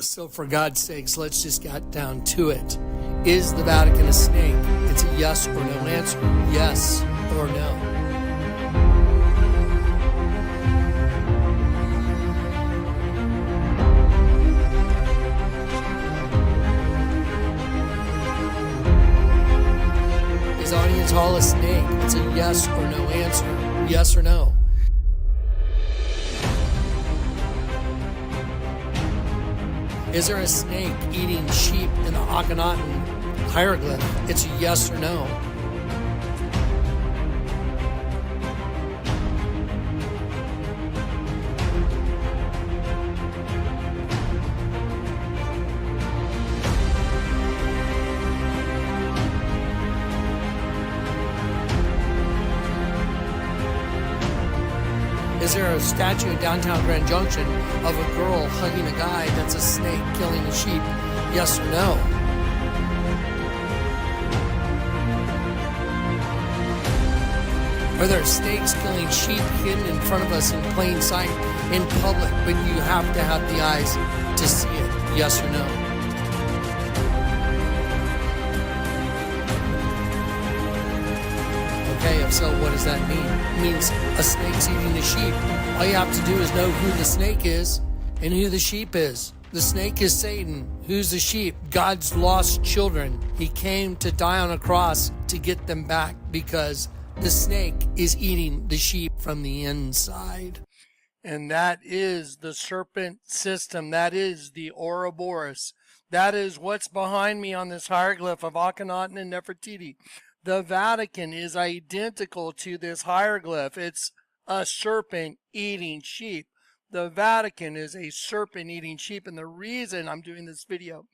So for God's sakes, let's just get down to it. Is the Vatican a snake? It's a yes or no answer. Yes or no. Is Audience Hall a snake? It's a yes or no answer. Yes or no. Is there a snake eating sheep in the Akhenaten hieroglyph? It's a yes or no. Is there a statue in downtown Grand Junction of a girl hugging a guy that's a snake killing a sheep? Yes or no? Are there snakes killing sheep hidden in front of us in plain sight in public, but you have to have the eyes to see it? Yes or no? Okay, if so, what does that mean? It means a snake's eating the sheep. All you have to do is know who the snake is and who the sheep is. The snake is Satan. Who's the sheep? God's lost children. He came to die on a cross to get them back because the snake is eating the sheep from the inside. And that is the serpent system. That is the Ouroboros. That is what's behind me on this hieroglyph of Akhenaten and Nefertiti. The Vatican is identical to this hieroglyph. It's a serpent eating sheep. The Vatican is a serpent eating sheep. And the reason I'm doing this video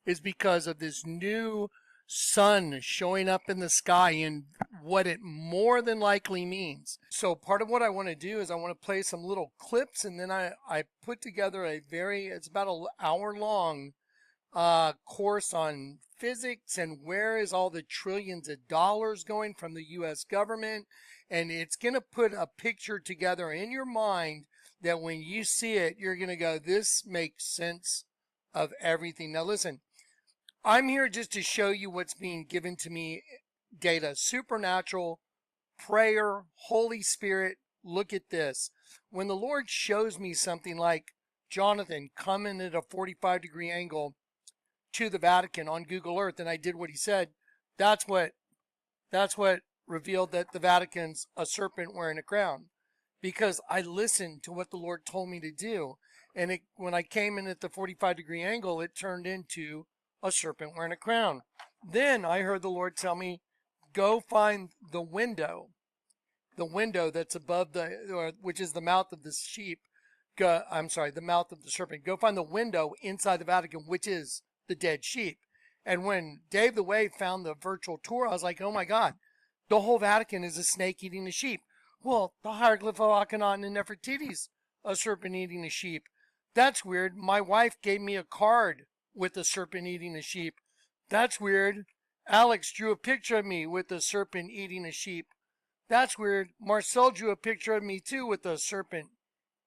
is because of this new sun showing up in the sky and what it more than likely means. So part of what I want to do is I want to play some little clips, and then I put together it's about an hour long course on physics and where is all the trillions of dollars going from the U.S. government. And it's going to put a picture together in your mind that when you see it, you're going to go, this makes sense of everything. Now listen, I'm here just to show you what's being given to me, data, supernatural, prayer, Holy Spirit. Look at this. When the Lord shows me something like Jonathan coming at a 45-degree angle to the Vatican on Google Earth, and I did what he said, that's what revealed that the Vatican's a serpent wearing a crown, because I listened to what the Lord told me to do. And when I came in at the 45-degree angle, it turned into a serpent wearing a crown. Then I heard the Lord tell me, go find the window that's above which is the mouth of the sheep. The mouth of the serpent. Go find the window inside the Vatican, which is the dead sheep. And when Dave the Wave found the virtual tour, I was like, oh my God, the whole Vatican is a snake eating a sheep. Well, the hieroglyph of Akhenaten and Nefertiti's a serpent eating a sheep. That's weird. My wife gave me a card with a serpent eating a sheep. That's weird. Alex drew a picture of me with a serpent eating a sheep. That's weird. Marcel drew a picture of me too with a serpent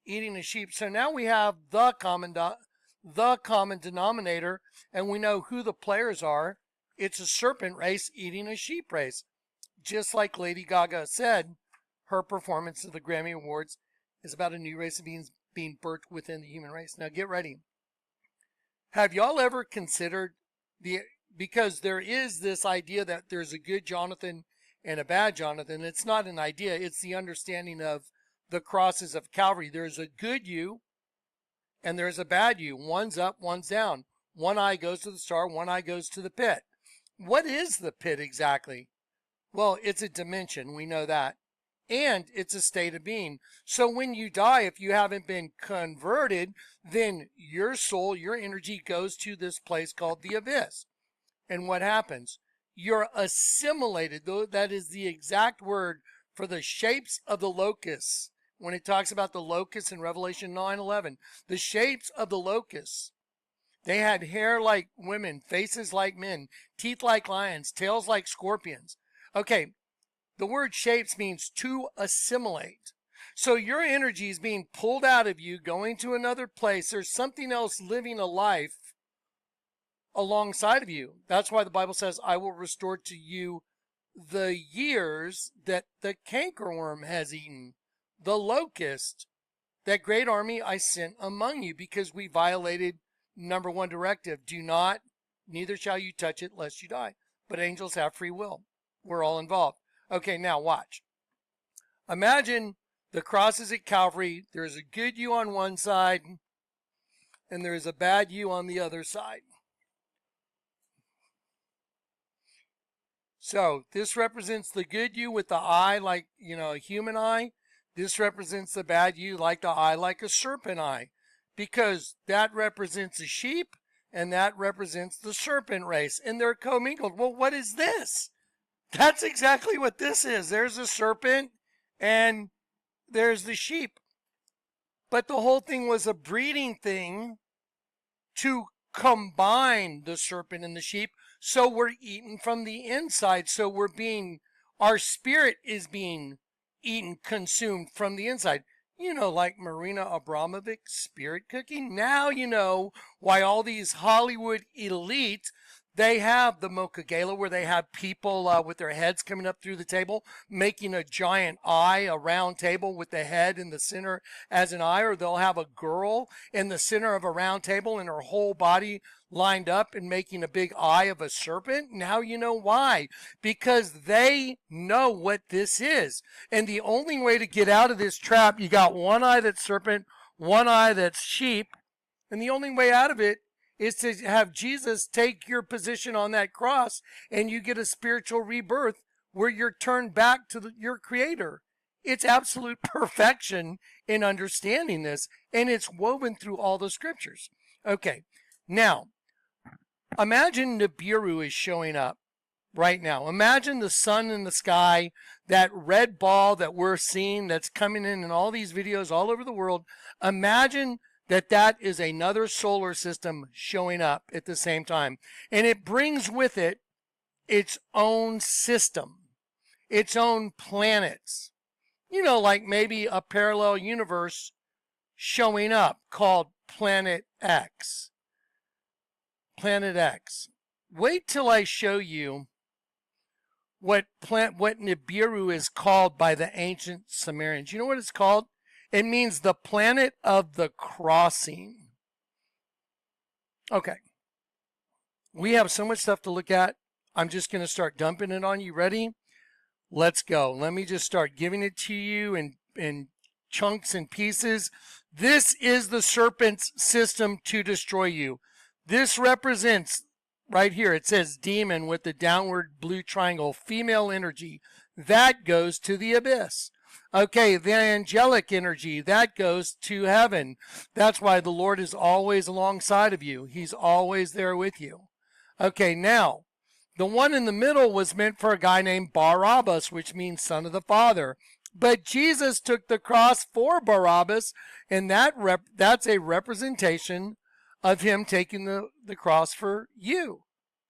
eating a sheep. So now we have the common denominator, and we know who the players are. It's a serpent race eating a sheep race. Just like Lady Gaga said, her performance of the Grammy Awards is about a new race of beings being birthed within the human race. Now get ready. Have y'all ever considered because there is this idea that there's a good Jonathan and a bad Jonathan. It's not an idea. It's the understanding of the crosses of Calvary. There's a good you and there's a bad you. One's up, one's down. One eye goes to the star, one eye goes to the pit. What is the pit exactly? Well, it's a dimension. We know that. And it's a state of being. So when you die, if you haven't been converted, then your soul, your energy goes to this place called the abyss. And what happens? You're assimilated. Though that is the exact word for the shapes of the locusts. When it talks about the locusts in Revelation 9:11, the shapes of the locusts. They had hair like women, faces like men, teeth like lions, tails like scorpions. Okay. The word shapes means to assimilate. So your energy is being pulled out of you, going to another place. There's something else living a life alongside of you. That's why the Bible says, I will restore to you the years that the cankerworm has eaten, the locust, that great army I sent among you, because we violated number one directive. Do not, neither shall you touch it lest you die. But angels have free will. We're all involved. Okay, now watch. Imagine the cross is at Calvary. There's a good you on one side, and there is a bad you on the other side. So this represents the good you with the eye like, a human eye. This represents the bad you like the eye like a serpent eye, because that represents a sheep and that represents the serpent race, and they're commingled. Well, what is this? That's exactly what this is. There's a serpent and there's the sheep. But the whole thing was a breeding thing to combine the serpent and the sheep. So we're eaten from the inside. So our spirit is being eaten, consumed from the inside. Like Marina Abramovic's spirit cooking. Now you know why all these Hollywood elites, they have the Mocha Gala where they have people with their heads coming up through the table, making a giant eye, a round table with the head in the center as an eye. Or they'll have a girl in the center of a round table and her whole body lined up and making a big eye of a serpent. Now you know why. Because they know what this is. And the only way to get out of this trap, you got one eye that's serpent, one eye that's sheep. And the only way out of it is to have Jesus take your position on that cross, and you get a spiritual rebirth where you're turned back to your Creator. It's absolute perfection in understanding this, and it's woven through all the scriptures. Okay, now, imagine Nibiru is showing up right now. Imagine the sun in the sky, that red ball that we're seeing that's coming in all these videos all over the world. Imagine that is another solar system showing up at the same time. And it brings with it its own system, its own planets. Like maybe a parallel universe showing up called Planet X. Planet X. Wait till I show you what Nibiru is called by the ancient Sumerians. You know what it's called? It means the planet of the crossing. Okay. We have so much stuff to look at. I'm just going to start dumping it on you. Ready? Let's go. Let me just start giving it to you in chunks and pieces. This is the serpent's system to destroy you. This represents, right here, it says demon with the downward blue triangle, female energy. That goes to the abyss. Okay, the angelic energy, that goes to heaven. That's why the Lord is always alongside of you. He's always there with you. Okay, now, the one in the middle was meant for a guy named Barabbas, which means son of the Father. But Jesus took the cross for Barabbas, and that's a representation of him taking the cross for you.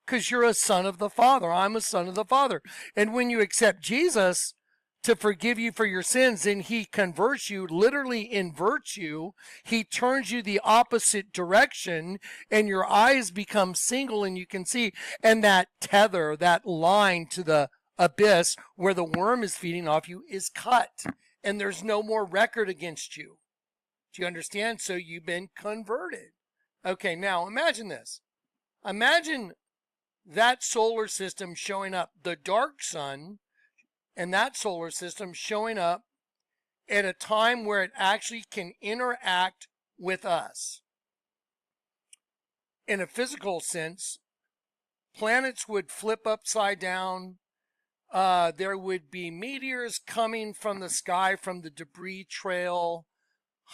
Because you're a son of the Father. I'm a son of the Father. And when you accept Jesus to forgive you for your sins, and he converts you, literally inverts you. He turns you the opposite direction, and your eyes become single, and you can see. And that tether, that line to the abyss where the worm is feeding off you is cut, and there's no more record against you. Do you understand? So you've been converted. Okay, now imagine this. Imagine that solar system showing up, the dark sun, and that solar system showing up at a time where it actually can interact with us. In a physical sense, planets would flip upside down. There would be meteors coming from the sky from the debris trail.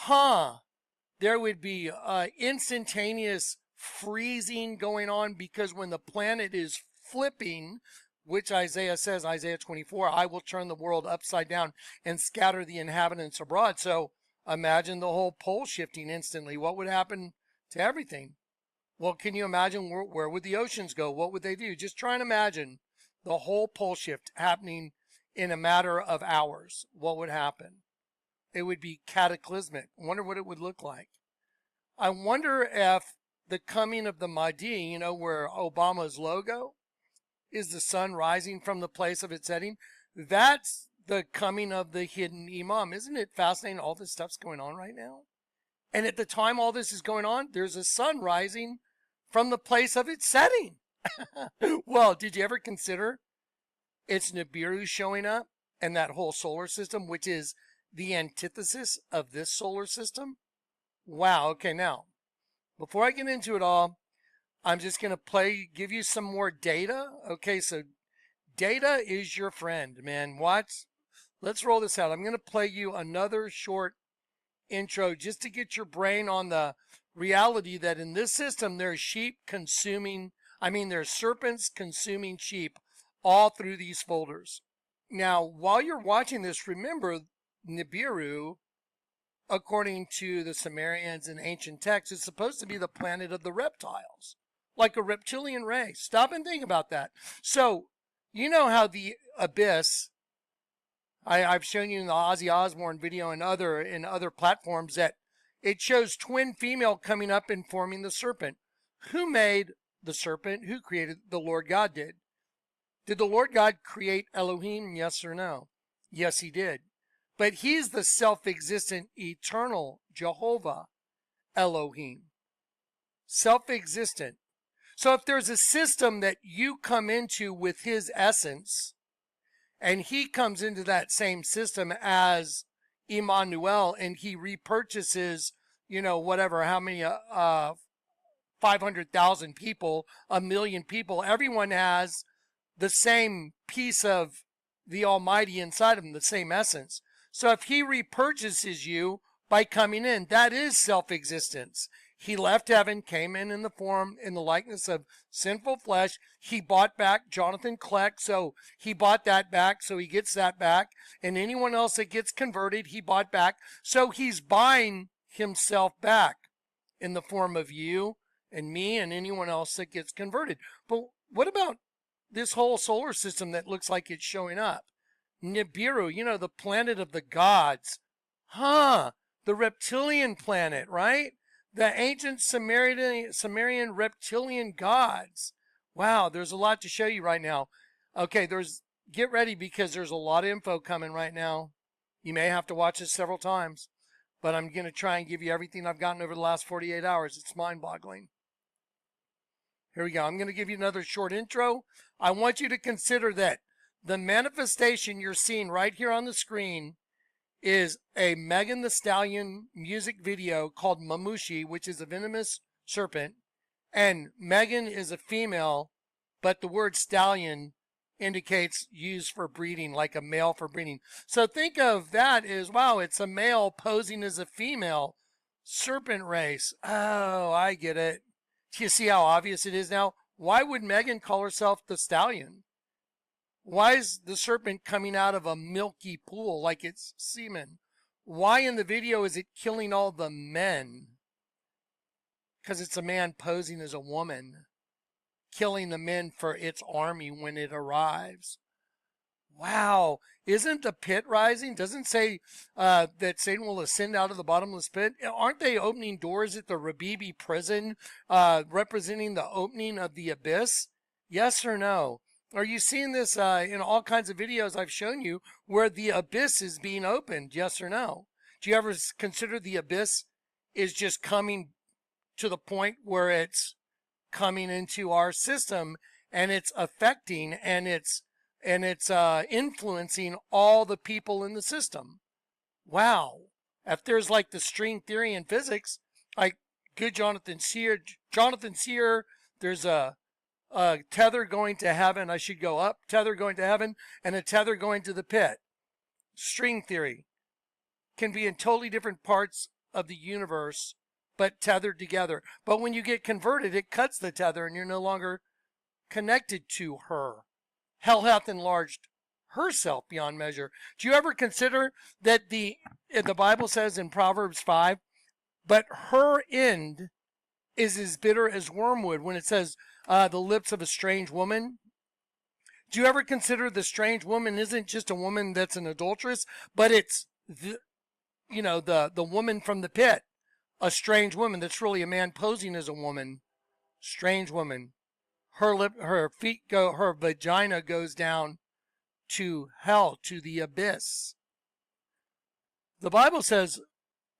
There would be instantaneous freezing going on, because when the planet is flipping, which Isaiah says, Isaiah 24, I will turn the world upside down and scatter the inhabitants abroad. So imagine the whole pole shifting instantly. What would happen to everything? Well, can you imagine where would the oceans go? What would they do? Just try and imagine the whole pole shift happening in a matter of hours. What would happen? It would be cataclysmic. I wonder what it would look like. I wonder if the coming of the Mahdi, you know, where Obama's logo is the sun rising from the place of its setting, that's the coming of the hidden Imam. Isn't it fascinating? All this stuff's going on right now. And at the time all this is going on, there's a sun rising from the place of its setting. Well, did you ever consider it's Nibiru showing up and that whole solar system, which is the antithesis of this solar system? Wow. Okay, now, before I get into it all, I'm just going to give you some more data. Okay, so data is your friend, man. Let's roll this out. I'm going to play you another short intro just to get your brain on the reality that in this system, there's serpents consuming sheep all through these folders. Now, while you're watching this, remember Nibiru, according to the Sumerians and ancient texts, is supposed to be the planet of the reptiles, like a reptilian race. Stop and think about that. So, you know how the abyss, I've shown you in the Ozzy Osbourne video and other platforms that it shows twin female coming up and forming the serpent. Who made the serpent? Who created? The Lord God did. Did the Lord God create Elohim? Yes or no? Yes, he did. But he's the self-existent, eternal Jehovah Elohim. Self-existent. So if there's a system that you come into with his essence, and he comes into that same system as Emmanuel, and he repurchases, whatever, how many, 500,000 people, 1 million people, everyone has the same piece of the Almighty inside of them, the same essence. So if he repurchases you by coming in, that is self-existence. He left heaven, came in the likeness of sinful flesh. He bought back Jonathan Kleck, so he bought that back, so he gets that back. And anyone else that gets converted, he bought back. So he's buying himself back in the form of you and me and anyone else that gets converted. But what about this whole solar system that looks like it's showing up? Nibiru, the planet of the gods. The reptilian planet, right? The ancient Sumerian reptilian gods. Wow, there's a lot to show you right now. Okay, get ready because there's a lot of info coming right now. You may have to watch this several times, but I'm going to try and give you everything I've gotten over the last 48 hours. It's mind-boggling. Here we go. I'm going to give you another short intro. I want you to consider that the manifestation you're seeing right here on the screen is a Megan Thee Stallion music video called Mamushi, which is a venomous serpent. And Megan is a female, but the word stallion indicates used for breeding, like a male for breeding. So think of that as, wow, it's a male posing as a female serpent race. Oh, I get it. Do you see how obvious it is now? Why would Megan call herself the stallion? Why is the serpent coming out of a milky pool like it's semen? Why in the video is it killing all the men? Because it's a man posing as a woman, killing the men for its army when it arrives. Wow. Isn't the pit rising? Doesn't say that Satan will ascend out of the bottomless pit. Aren't they opening doors at the Rabibi prison, representing the opening of the abyss? Yes or no? Are you seeing this in all kinds of videos I've shown you where the abyss is being opened? Yes or no? Do you ever consider the abyss is just coming to the point where it's coming into our system and it's affecting and it's influencing all the people in the system? Wow. If there's like the string theory in physics, like good Jonathan Sear, there's a tether going to heaven. I should go up, tether going to heaven, and a tether going to the pit. String theory can be in totally different parts of the universe, but tethered together. But when you get converted, it cuts the tether and you're no longer connected to her. Hell hath enlarged herself beyond measure. Do you ever consider that the Bible says in Proverbs 5, but her end is as bitter as wormwood, when it says the lips of a strange woman? Do you ever consider the strange woman isn't just a woman that's an adulteress, but it's the woman from the pit, a strange woman that's really a man posing as a woman, strange woman. Her vagina goes down to hell, to the abyss. The Bible says,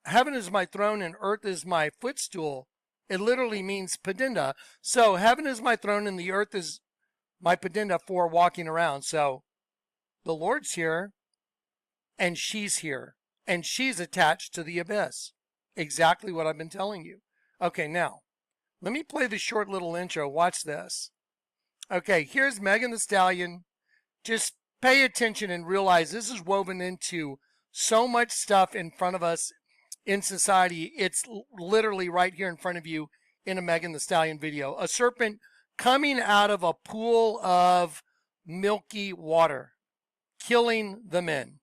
heaven is my throne and earth is my footstool. It literally means padinda. So heaven is my throne and the earth is my padinda for walking around. So the Lord's here and she's here and she's attached to the abyss. Exactly what I've been telling you. Okay, now let me play the short little intro. Watch this. Okay, here's Megan Thee Stallion. Just pay attention and realize this is woven into so much stuff in front of us in society. It's literally right here in front of you in a Megan Thee Stallion video. A serpent coming out of a pool of milky water, killing the men.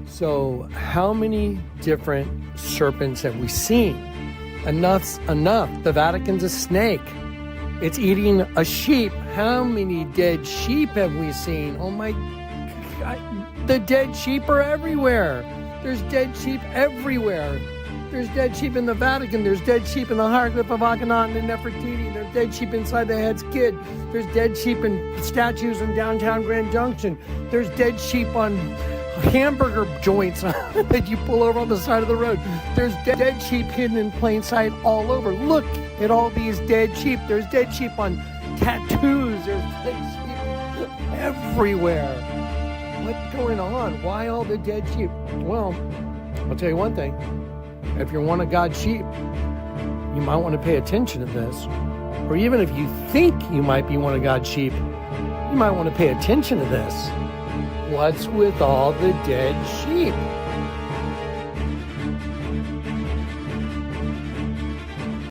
So how many different serpents have we seen? Enough's enough. The Vatican's a snake. It's eating a sheep. How many dead sheep have we seen? Oh my God. The dead sheep are everywhere. There's dead sheep everywhere. There's dead sheep in the Vatican. There's dead sheep in the Hieroglyph of Akhenaten and Nefertiti. There's dead sheep inside the Head's Kid. There's dead sheep in statues in downtown Grand Junction. There's dead sheep on hamburger joints that you pull over on the side of the road. There's dead sheep hidden in plain sight all over. Look at all these dead sheep. There's dead sheep on tattoos. There's dead sheep everywhere. What's going on? Why all the dead sheep? Well, I'll tell you one thing. If you're one of God's sheep, you might want to pay attention to this. Or even if you think you might be one of God's sheep, you might want to pay attention to this. What's with all the dead sheep?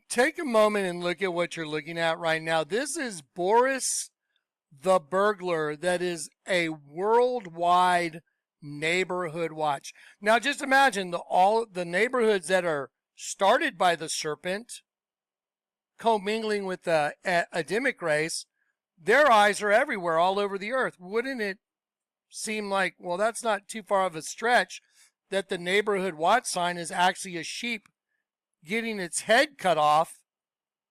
Take a moment and look at what you're looking at right now. This is Boris the Burglar. That is a worldwide neighborhood watch. Now just imagine all the neighborhoods that are started by the serpent commingling with the Adamic race. Their eyes are everywhere, all over the earth. Wouldn't it seem like, well, that's not too far of a stretch, that the neighborhood watch sign is actually a sheep getting its head cut off?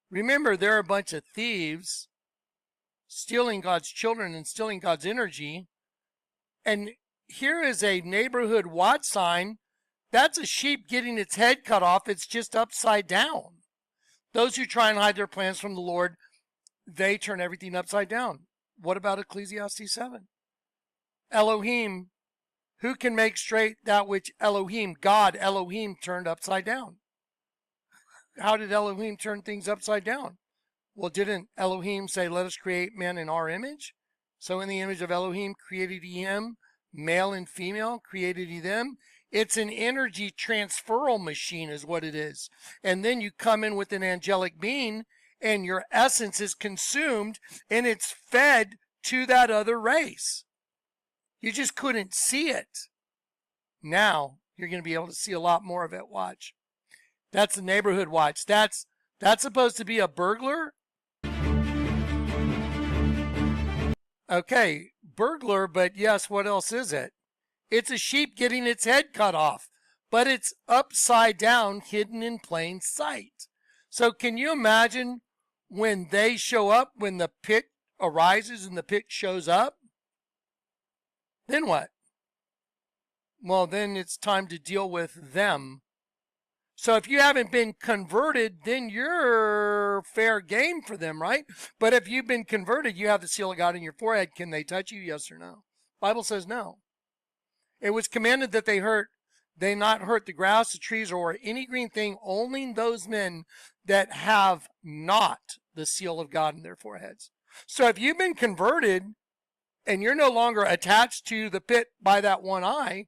Remember, they're a bunch of thieves stealing God's children and stealing God's energy. And here is a neighborhood watch sign. That's a sheep getting its head cut off. It's just upside down. Those who try and hide their plans from the Lord, they turn everything upside down. What about Ecclesiastes 7? Elohim, who can make straight that which Elohim, God, Elohim, turned upside down? How did Elohim turn things upside down? Well, didn't Elohim say, let us create man in our image? So in the image of Elohim created he him, male and female created he them. It's an energy transferal machine is what it is. And then you come in with an angelic being and your essence is consumed and it's fed to that other race. You just couldn't see it. Now you're going to be able to see a lot more of it. Watch. That's the neighborhood watch. That's supposed to be a burglar. Okay, burglar, but yes, what else is it? It's a sheep getting its head cut off, but it's upside down, hidden in plain sight. So can you imagine when they show up, when the pit arises and the pit shows up? Then what? Well, then it's time to deal with them. So if you haven't been converted, then you're fair game for them, right? But if you've been converted, you have the seal of God in your forehead. Can they touch you? Yes or no? Bible says no. It was commanded that they not hurt the grass, the trees, or any green thing, only those men that have not the seal of God in their foreheads. So if you've been converted and you're no longer attached to the pit by that one eye,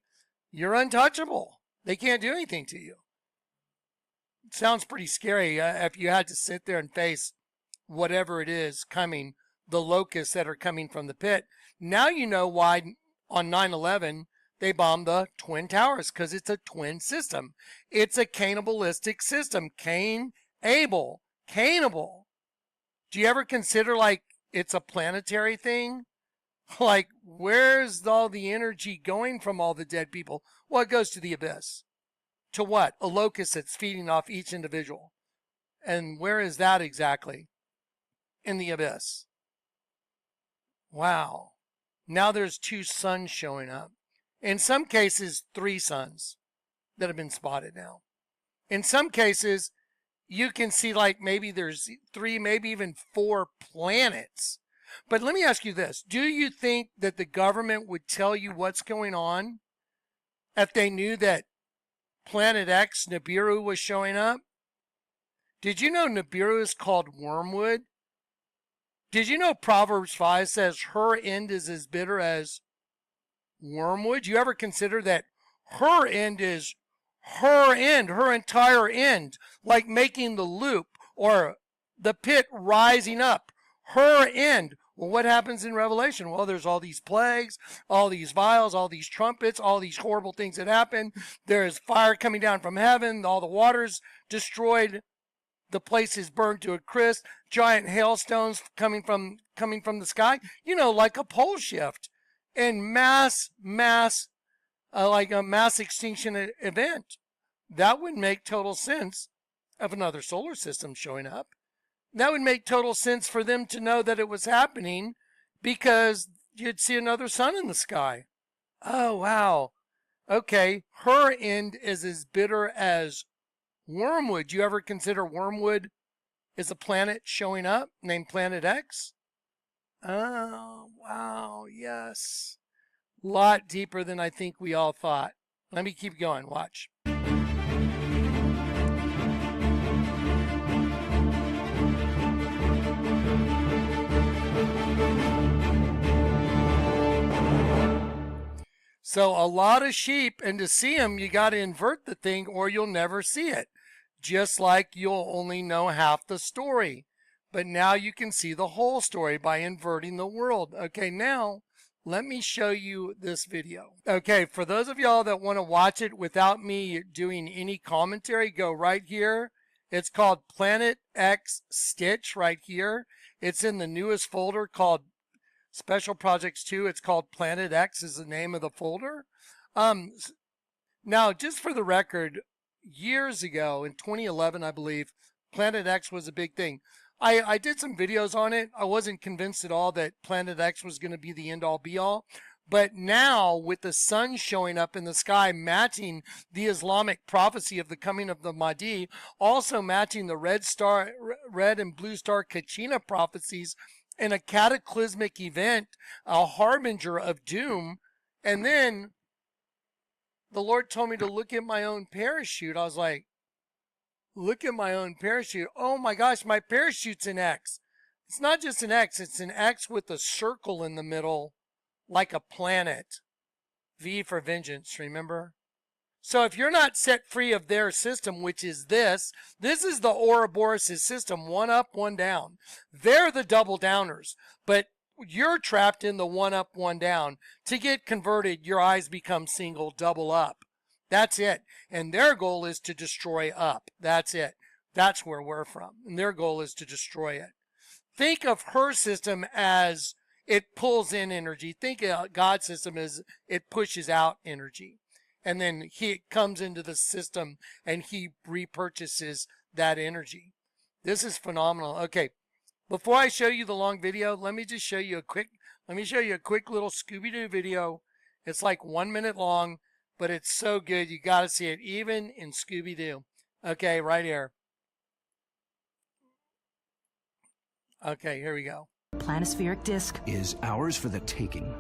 you're untouchable. They can't do anything to you. It sounds pretty scary if you had to sit there and face whatever it is coming, the locusts that are coming from the pit. Now you know why on 9/11 they bombed the Twin Towers, because it's a twin system. It's a cannibalistic system. Cain, Abel, cannibal. Do you ever consider like it's a planetary thing? Like, where's all the energy going from all the dead people? Well, it goes to the abyss. To what? A locust that's feeding off each individual. And where is that exactly? In the abyss. Wow. Now there's 2 suns showing up. In some cases, 3 suns that have been spotted now. In some cases, you can see like maybe there's 3, maybe even 4 planets. But let me ask you this. Do you think that the government would tell you what's going on if they knew that Planet X, Nibiru, was showing up? Did you know Nibiru is called wormwood? Did you know Proverbs 5 says her end is as bitter as wormwood? You ever consider that her end is her end, her entire end, like making the loop or the pit rising up? Her end. Well, what happens in Revelation? Well, there's all these plagues, all these vials, all these trumpets, all these horrible things that happen. There's fire coming down from heaven. All the water's destroyed. The place is burned to a crisp. Giant hailstones coming from the sky. You know, like a pole shift, and like a mass extinction event. That would make total sense of another solar system showing up. That would make total sense for them to know that it was happening because you'd see another sun in the sky. Oh, wow. Okay, her end is as bitter as wormwood. You ever consider wormwood is a planet showing up named Planet X? Oh, wow, yes. A lot deeper than I think we all thought. Let me keep going. Watch. So a lot of sheep, and to see them, you got to invert the thing or you'll never see it. Just like you'll only know half the story. But now you can see the whole story by inverting the world. Okay, now let me show you this video. Okay, for those of y'all that want to watch it without me doing any commentary, go right here. It's called Planet X Stitch right here. It's in the newest folder called Special Projects 2. It's called Planet X is the name of the folder. Now, just for the record, years ago, in 2011, I believe, Planet X was a big thing. I did some videos on it. I wasn't convinced at all that Planet X was going to be the end-all be-all. But now, with the sun showing up in the sky, matching the Islamic prophecy of the coming of the Mahdi, also matching the red and blue star Kachina prophecies, in a cataclysmic event, a harbinger of doom. And then the Lord told me to look at my own parachute. I was like, look at my own parachute. Oh my gosh, my parachute's an X. It's not just an X, it's an X with a circle in the middle, like a planet. V for vengeance, remember? So if you're not set free of their system, which is this is the Ouroboros' system, one up, one down. They're the double downers, but you're trapped in the one up, one down. To get converted, your eyes become single, double up. That's it. And their goal is to destroy up. That's it. That's where we're from. And their goal is to destroy it. Think of her system as it pulls in energy. Think of God's system as it pushes out energy. And then he comes into the system and he repurchases that energy. This is phenomenal. Okay, before I show you the long video, let me show you a quick little Scooby-Doo video. It's like 1 minute long, but it's so good. You got to see it, even in Scooby-Doo. Okay, right here. Okay, here we go. Planispheric disk is ours for the taking.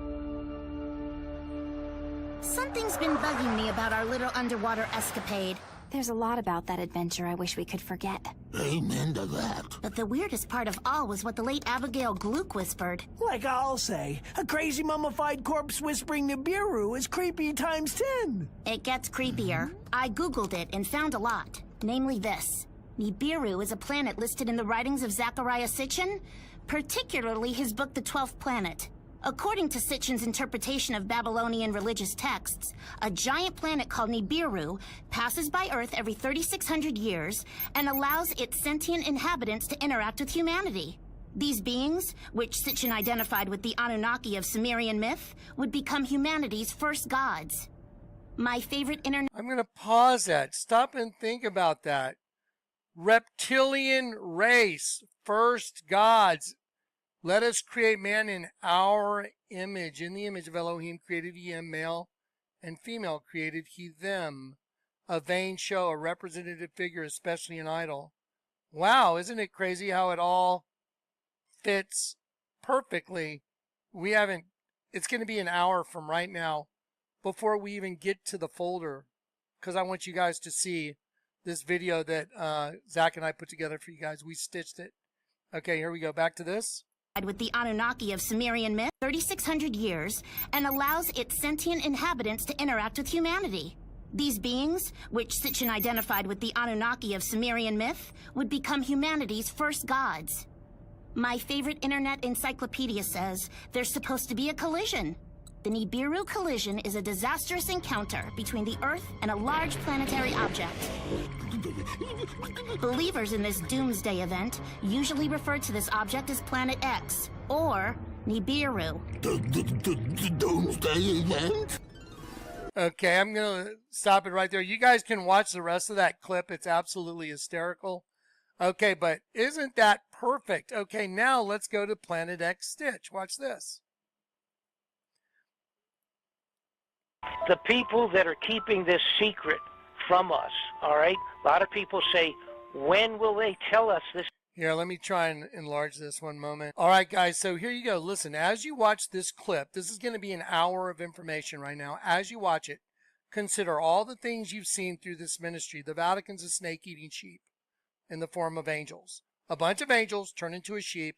Something's been bugging me about our little underwater escapade. There's a lot about that adventure I wish we could forget. Amen to that. But the weirdest part of all was what the late Abigail Gluck whispered. Like I'll say, a crazy mummified corpse whispering Nibiru is creepy times 10. It gets creepier. I Googled it and found a lot. Namely this. Nibiru is a planet listed in the writings of Zecharia Sitchin, particularly his book The 12th Planet. According to Sitchin's interpretation of Babylonian religious texts, a giant planet called Nibiru passes by Earth every 3,600 years and allows its sentient inhabitants to interact with humanity. These beings, which Sitchin identified with the Anunnaki of Sumerian myth, would become humanity's first gods. My favorite internet... I'm going to pause that. Stop and think about that. Reptilian race, first gods. Let us create man in our image. In the image of Elohim created he him, male and female created he them. A vain show, a representative figure, especially an idol. Wow, isn't it crazy how it all fits perfectly? It's going to be an hour from right now before we even get to the folder, because I want you guys to see this video that Zach and I put together for you guys. We stitched it. Okay, here we go. Back to this. With the Anunnaki of Sumerian myth, 3,600 years, and allows its sentient inhabitants to interact with humanity. These beings, which Sitchin identified with the Anunnaki of Sumerian myth, would become humanity's first gods. My favorite internet encyclopedia says there's supposed to be a collision. The Nibiru collision is a disastrous encounter between the Earth and a large planetary object. Believers in this doomsday event usually refer to this object as Planet X, or Nibiru. Doomsday event? Okay, I'm going to stop it right there. You guys can watch the rest of that clip. It's absolutely hysterical. Okay, but isn't that perfect? Okay, now let's go to Planet X Stitch. Watch this. The people that are keeping this secret from us, all right? A lot of people say, when will they tell us this? Here, let me try and enlarge this one moment. All right, guys, so here you go. Listen, as you watch this clip, this is going to be an hour of information right now. As you watch it, consider all the things you've seen through this ministry. The Vatican's a snake-eating sheep in the form of angels. A bunch of angels turn into a sheep,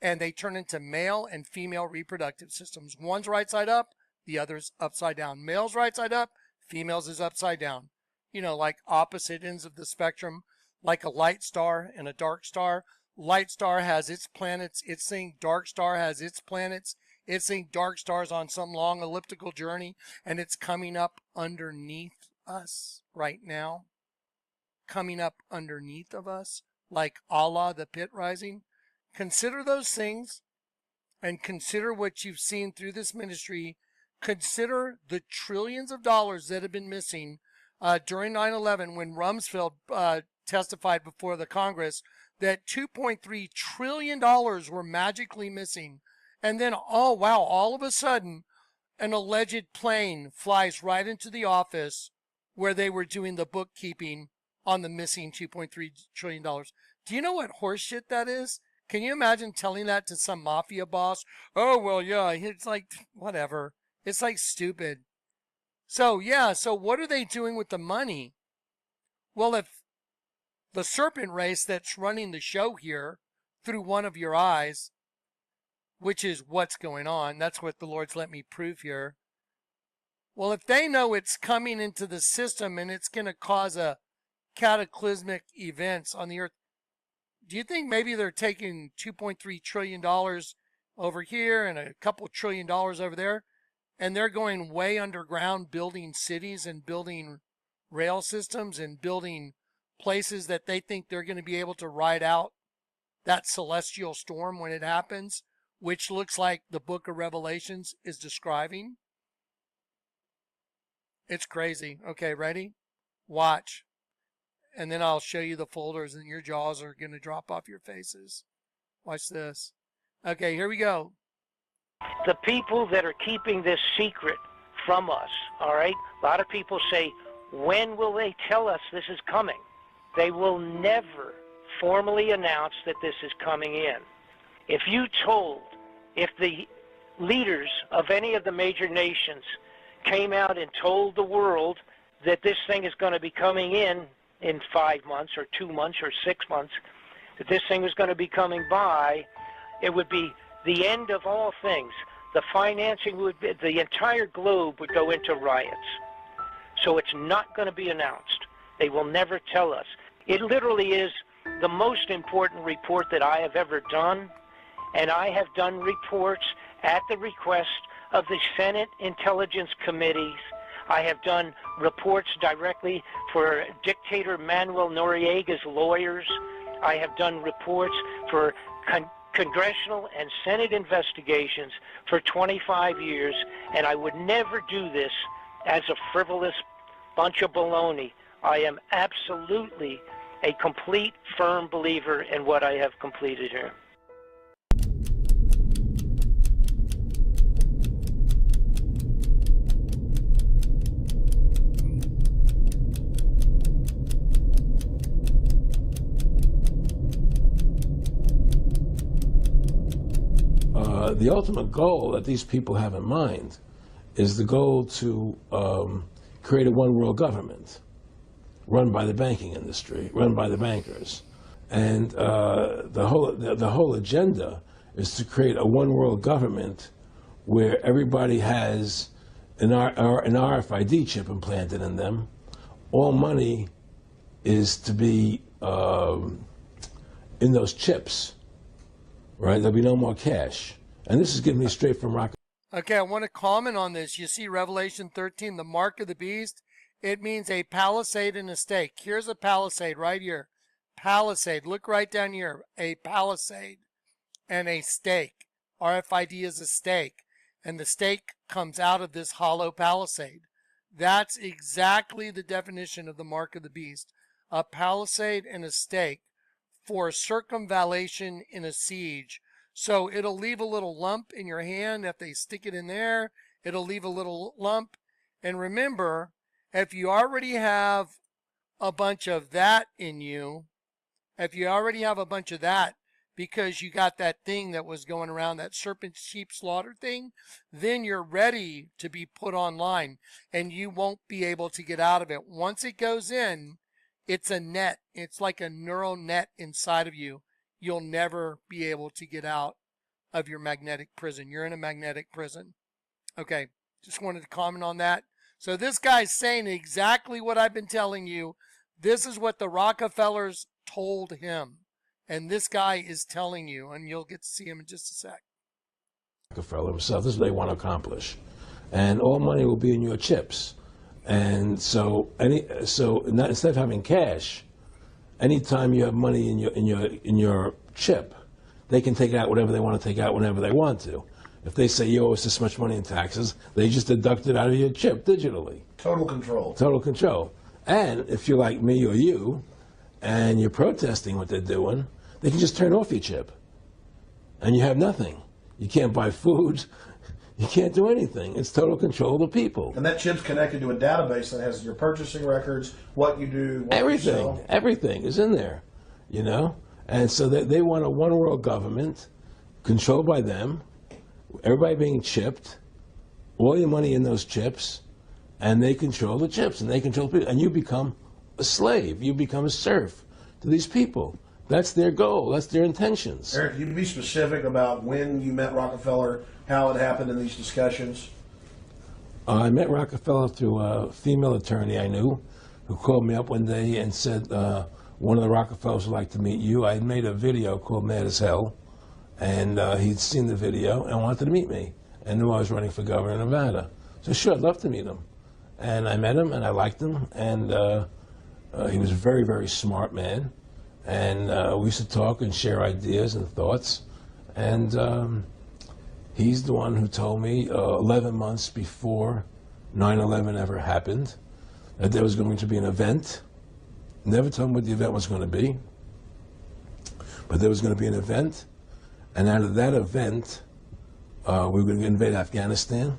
and they turn into male and female reproductive systems. One's right side up, the other's upside down. Male's right side up, female's is upside down. You know, like opposite ends of the spectrum, like a light star and a dark star. Light star has its planets, its thing. Dark star has its planets, its thing. Dark star's on some long elliptical journey, and it's coming up underneath us right now. Coming up underneath of us, like Allah, the pit rising. Consider those things, and consider what you've seen through this ministry. Consider the trillions of dollars that have been missing during 9/11 when Rumsfeld testified before the Congress that $2.3 trillion were magically missing. And then, oh wow, all of a sudden, an alleged plane flies right into the office where they were doing the bookkeeping on the missing $2.3 trillion. Do you know what horseshit that is? Can you imagine telling that to some mafia boss? Oh, well, yeah, it's like, whatever. It's like stupid. So, yeah, so what are they doing with the money? Well, if the serpent race that's running the show here through one of your eyes, which is what's going on, that's what the Lord's let me prove here. Well, if they know it's coming into the system and it's going to cause a cataclysmic events on the earth, do you think maybe they're taking $2.3 trillion over here and a couple $1 trillion over there, and they're going way underground building cities and building rail systems and building places that they think they're going to be able to ride out that celestial storm when it happens, which looks like the book of Revelations is describing? It's crazy. Okay, ready? Watch. And then I'll show you the folders and your jaws are going to drop off your faces. Watch this. Okay, here we go. The people that are keeping this secret from us, all right? A lot of people say, when will they tell us this is coming? They will never formally announce that this is coming in. If the leaders of any of the major nations came out and told the world that this thing is going to be coming in 5 months or 2 months or 6 months, that this thing was going to be coming by, it would be the end of all things. The financing would be, the entire globe would go into riots. So it's not going to be announced. They will never tell us. It literally is the most important report that I have ever done, and I have done reports at the request of the Senate Intelligence Committees. I have done reports directly for dictator Manuel Noriega's lawyers. I have done reports for congressional and Senate investigations for 25 years, and I would never do this as a frivolous bunch of baloney. I am absolutely a complete, firm believer in what I have completed here. The ultimate goal that these people have in mind is the goal to create a one world government run by the banking industry, run by the bankers. And the whole agenda is to create a one world government where everybody has an RFID chip implanted in them. All money is to be in those chips, right? There'll be no more cash. And this is giving me straight from Rock. Okay, I want to comment on this. You see Revelation 13, the mark of the beast. It means a palisade and a stake. Here's a palisade right here. Palisade. Look right down here. A palisade and a stake. RFID is a stake. And the stake comes out of this hollow palisade. That's exactly the definition of the mark of the beast. A palisade and a stake for circumvallation in a siege. So it'll leave a little lump in your hand. If they stick it in there, it'll leave a little lump. And remember, if you already have a bunch of that in you, if you already have a bunch of that because you got that thing that was going around, that serpent sheep slaughter thing, then you're ready to be put online and you won't be able to get out of it. Once it goes in, it's a net. It's like a neural net inside of you. You'll never be able to get out of your magnetic prison. You're in a magnetic prison. Okay, just wanted to comment on that. So this guy's saying exactly what I've been telling you. This is what the Rockefellers told him. And this guy is telling you, and you'll get to see him in just a sec. Rockefeller himself, this is what they want to accomplish. And all money will be in your chips. And so instead of having cash, anytime you have money in your chip, they can take out whatever they want to take out whenever they want to. If they say you owe us this much money in taxes, they just deduct it out of your chip digitally. Total control. Total control. And if you're like me or you, and you're protesting what they're doing, they can just turn off your chip. And you have nothing. You can't buy food. You can't do anything. It's total control of the people. And that chip's connected to a database that has your purchasing records, what you do, what everything, you sell. Everything is in there, you know? And so they want a one world government controlled by them, everybody being chipped, all your money in those chips, and they control the chips, and they control people. And you become a slave. You become a serf to these people. That's their goal. That's their intentions. Eric, can you be specific about when you met Rockefeller, how it happened in these discussions? I met Rockefeller through a female attorney I knew who called me up one day and said, one of the Rockefellers would like to meet you. I had made a video called Mad as Hell, and he'd seen the video and wanted to meet me and knew I was running for governor of Nevada. So sure, I'd love to meet him. And I met him, and I liked him, and he was a very, very smart man. And we used to talk and share ideas and thoughts. And he's the one who told me 11 months before 9/11 ever happened that there was going to be an event. Never told me what the event was going to be, but there was going to be an event. And out of that event, we were going to invade Afghanistan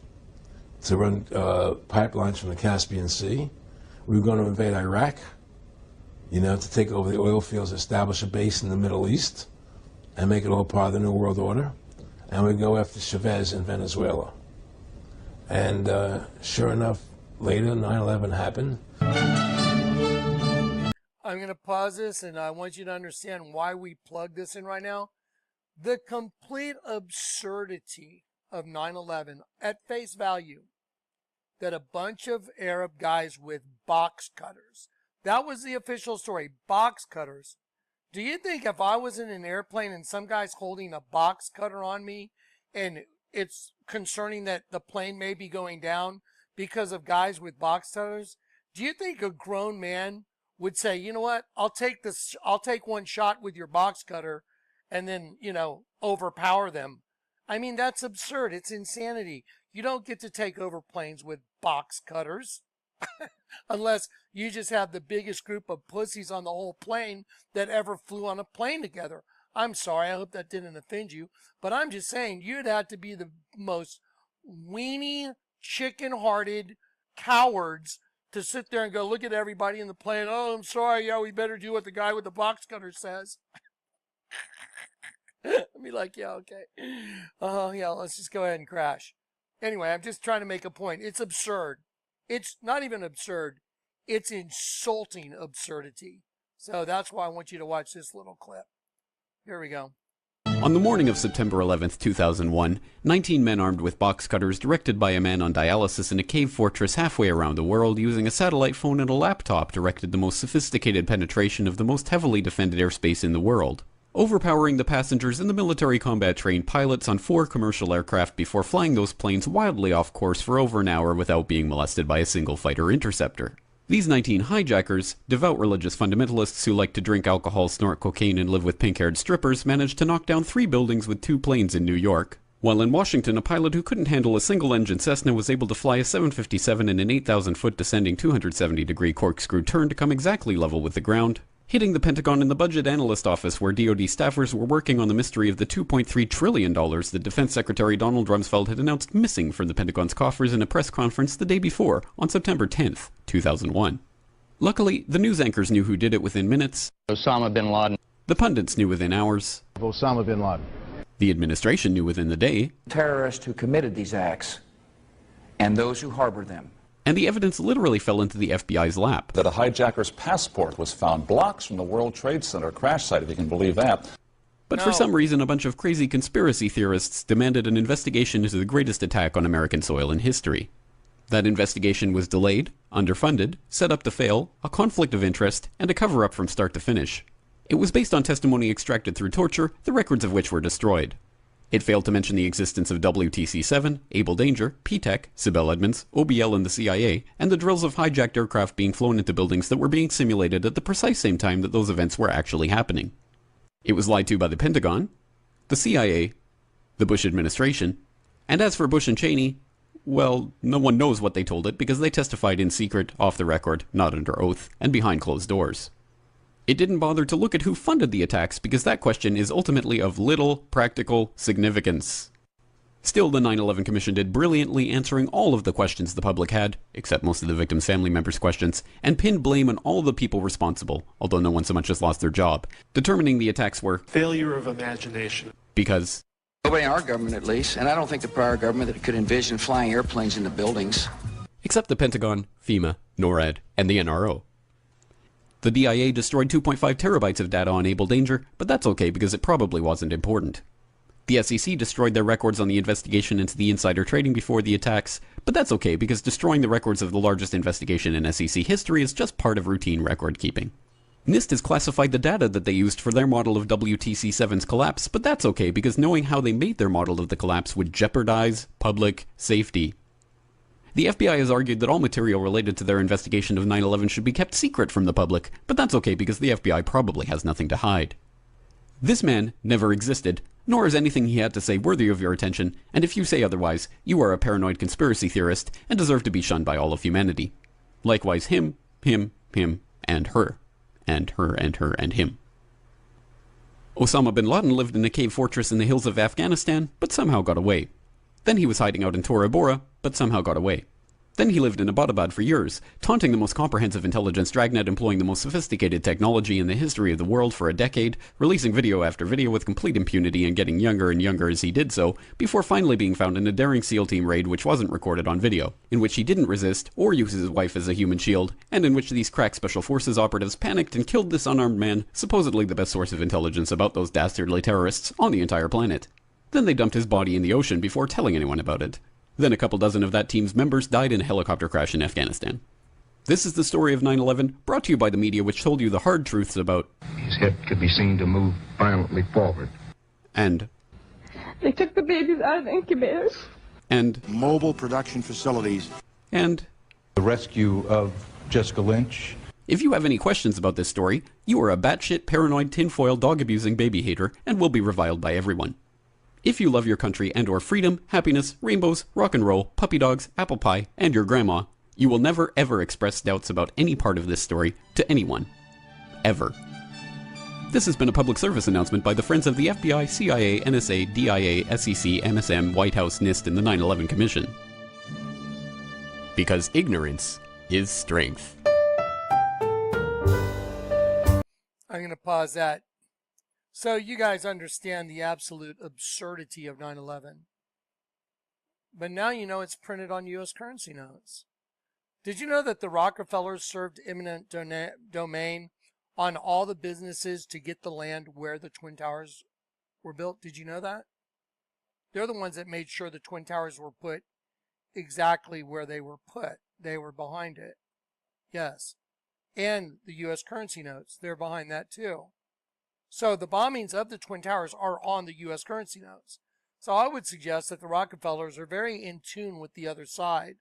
to run pipelines from the Caspian Sea. We were going to invade Iraq, to take over the oil fields, establish a base in the Middle East, and make it all part of the New World Order. And we'd go after Chavez in Venezuela. And sure enough, later, 9/11 happened. I'm going to pause this, and I want you to understand why we plug this in right now. The complete absurdity of 9/11 at face value, that a bunch of Arab guys with box cutters, that was the official story, box cutters. Do you think if I was in an airplane and some guy's holding a box cutter on me and it's concerning that the plane may be going down because of guys with box cutters, do you think a grown man would say, you know what, I'll take one shot with your box cutter and then, overpower them. I mean, that's absurd. It's insanity. You don't get to take over planes with box cutters unless you just have the biggest group of pussies on the whole plane that ever flew on a plane together. I'm sorry. I hope that didn't offend you, but I'm just saying you'd have to be the most weenie, chicken-hearted cowards to sit there and go, look at everybody in the plane. Oh, I'm sorry. Yeah, we better do what the guy with the box cutter says. I'd be like, yeah, okay. Yeah, let's just go ahead and crash. Anyway, I'm just trying to make a point. It's absurd. It's not even absurd. It's insulting absurdity. So that's why I want you to watch this little clip. Here we go. On the morning of September 11th, 2001, 19 men armed with box cutters directed by a man on dialysis in a cave fortress halfway around the world using a satellite phone and a laptop directed the most sophisticated penetration of the most heavily defended airspace in the world, overpowering the passengers and the military combat-trained pilots on 4 commercial aircraft before flying those planes wildly off course for over an hour without being molested by a single fighter interceptor. These 19 hijackers, devout religious fundamentalists who like to drink alcohol, snort cocaine, and live with pink-haired strippers, managed to knock down 3 buildings with 2 planes in New York. While in Washington, a pilot who couldn't handle a single-engine Cessna was able to fly a 757 in an 8,000-foot descending 270-degree corkscrew turn to come exactly level with the ground, hitting the Pentagon and the Budget Analyst Office where DoD staffers were working on the mystery of the $2.3 trillion that Defense Secretary Donald Rumsfeld had announced missing from the Pentagon's coffers in a press conference the day before, on September 10th, 2001. Luckily, the news anchors knew who did it within minutes. Osama bin Laden. The pundits knew within hours. Osama bin Laden. The administration knew within the day. Terrorists who committed these acts and those who harbored them. And the evidence literally fell into the FBI's lap. That a hijacker's passport was found blocks from the World Trade Center crash site, if you can believe that. But for some reason, a bunch of crazy conspiracy theorists demanded an investigation into the greatest attack on American soil in history. That investigation was delayed, underfunded, set up to fail, a conflict of interest, and a cover-up from start to finish. It was based on testimony extracted through torture, the records of which were destroyed. It failed to mention the existence of WTC-7, Able Danger, P-TECH, Sibel Edmonds, OBL and the CIA, and the drills of hijacked aircraft being flown into buildings that were being simulated at the precise same time that those events were actually happening. It was lied to by the Pentagon, the CIA, the Bush administration, and as for Bush and Cheney, well, no one knows what they told it because they testified in secret, off the record, not under oath, and behind closed doors. It didn't bother to look at who funded the attacks because that question is ultimately of little practical significance. Still, the 9/11 Commission did brilliantly answering all of the questions the public had, except most of the victims' family members' questions, and pinned blame on all the people responsible, although no one so much as lost their job, determining the attacks were failure of imagination. Because nobody in our government, at least, and I don't think the prior government that could envision flying airplanes into buildings. Except the Pentagon, FEMA, NORAD, and the NRO. The DIA destroyed 2.5 terabytes of data on Able Danger, but that's okay because it probably wasn't important. The SEC destroyed their records on the investigation into the insider trading before the attacks, but that's okay because destroying the records of the largest investigation in SEC history is just part of routine record keeping. NIST has classified the data that they used for their model of WTC-7's collapse, but that's okay because knowing how they made their model of the collapse would jeopardize public safety. The FBI has argued that all material related to their investigation of 9/11 should be kept secret from the public, but that's okay because the FBI probably has nothing to hide. This man never existed, nor is anything he had to say worthy of your attention, and if you say otherwise, you are a paranoid conspiracy theorist and deserve to be shunned by all of humanity. Likewise him, and her, and her, and her, and him. Osama bin Laden lived in a cave fortress in the hills of Afghanistan, but somehow got away. Then he was hiding out in Tora Bora, but somehow got away. Then he lived in Abbottabad for years, taunting the most comprehensive intelligence dragnet employing the most sophisticated technology in the history of the world for a decade, releasing video after video with complete impunity and getting younger and younger as he did so, before finally being found in a daring SEAL team raid which wasn't recorded on video, in which he didn't resist or use his wife as a human shield, and in which these crack special forces operatives panicked and killed this unarmed man, supposedly the best source of intelligence about those dastardly terrorists on the entire planet. Then they dumped his body in the ocean before telling anyone about it. Then a couple dozen of that team's members died in a helicopter crash in Afghanistan. This is the story of 9/11, brought to you by the media which told you the hard truths about his head could be seen to move violently forward. And they took the babies out of the incubators. And mobile production facilities. And the rescue of Jessica Lynch. If you have any questions about this story, you are a batshit paranoid tinfoil dog-abusing baby hater and will be reviled by everyone. If you love your country and or freedom, happiness, rainbows, rock and roll, puppy dogs, apple pie, and your grandma, you will never ever express doubts about any part of this story to anyone. Ever. This has been a public service announcement by the Friends of the FBI, CIA, NSA, DIA, SEC, MSM, White House, NIST, and the 9/11 Commission. Because ignorance is strength. I'm going to pause that. So you guys understand the absolute absurdity of 9/11. But now you know it's printed on U.S. currency notes. Did you know that the Rockefellers served eminent domain on all the businesses to get the land where the Twin Towers were built? Did you know that? They're the ones that made sure the Twin Towers were put exactly where they were put. They were behind it. Yes. And the U.S. currency notes, they're behind that too. So the bombings of the Twin Towers are on the U.S. currency notes. So I would suggest that the Rockefellers are very in tune with the other side.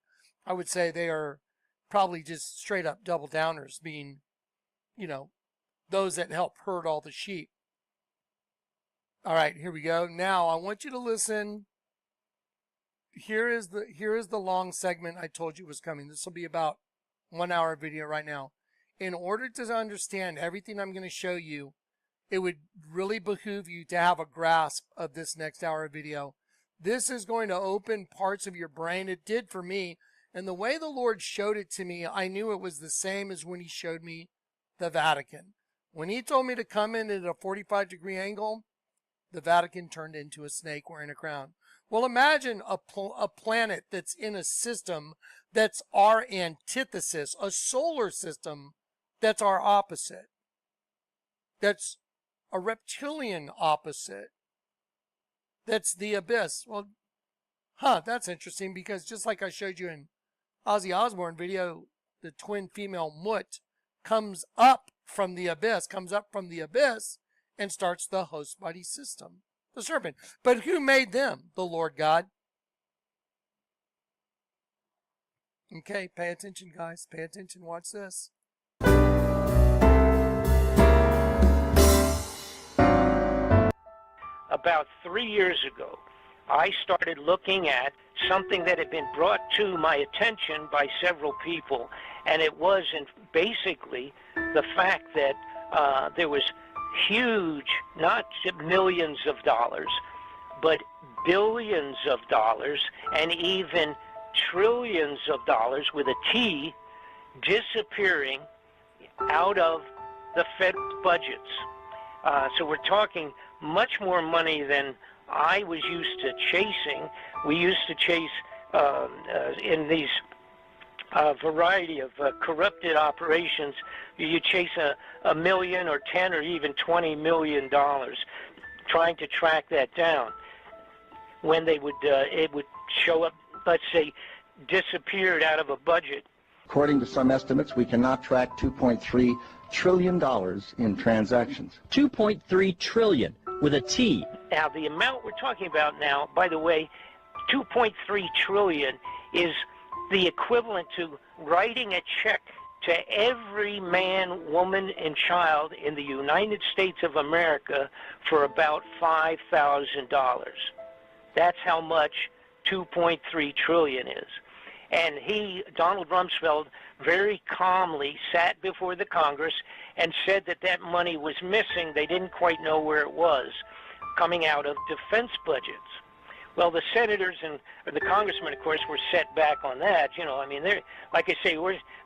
I would say they are probably just straight up double downers, being, you know, those that help herd all the sheep. All right, here we go. Now I want you to listen. Here is the long segment I told you was coming. This will be about 1 hour video right now. In order to understand everything I'm going to show you, it would really behoove you to have a grasp of this next hour video. This is going to open parts of your brain. It did for me. And the way the Lord showed it to me, I knew it was the same as when he showed me the Vatican. When he told me to come in at a 45-degree angle, the Vatican turned into a snake wearing a crown. Well, imagine a planet that's in a system that's our antithesis, a solar system that's our opposite. That's a reptilian opposite. That's the abyss. Well, that's interesting, because just like I showed you in Ozzy Osbourne video, the twin female Whaaatt comes up from the abyss, and starts the host body system, the serpent. But who made them? The Lord God. Okay, pay attention, guys. Pay attention. Watch this. About 3 years ago, I started looking at something that had been brought to my attention by several people, and it was basically the fact that there was huge, not millions of dollars, but billions of dollars, and even trillions of dollars with a T, disappearing out of the Fed budgets. So we're talking much more money than I was used to chasing. We used to chase in these variety of corrupted operations. You chase a million or 10 or even $20 million, trying to track that down. When they would, it would show up, let's say, disappeared out of a budget. According to some estimates, we cannot track $2.3 trillion in transactions. 2.3 trillion with a T. Now, the amount we're talking about now, by the way, 2.3 trillion is the equivalent to writing a check to every man, woman, and child in the United States of America for about $5,000. That's how much 2.3 trillion is. And Donald Rumsfeld, very calmly sat before the Congress and said that that money was missing. They didn't quite know where it was, coming out of defense budgets. Well, the senators and the congressmen, of course, were set back on that. You know, I mean, they're, like I say,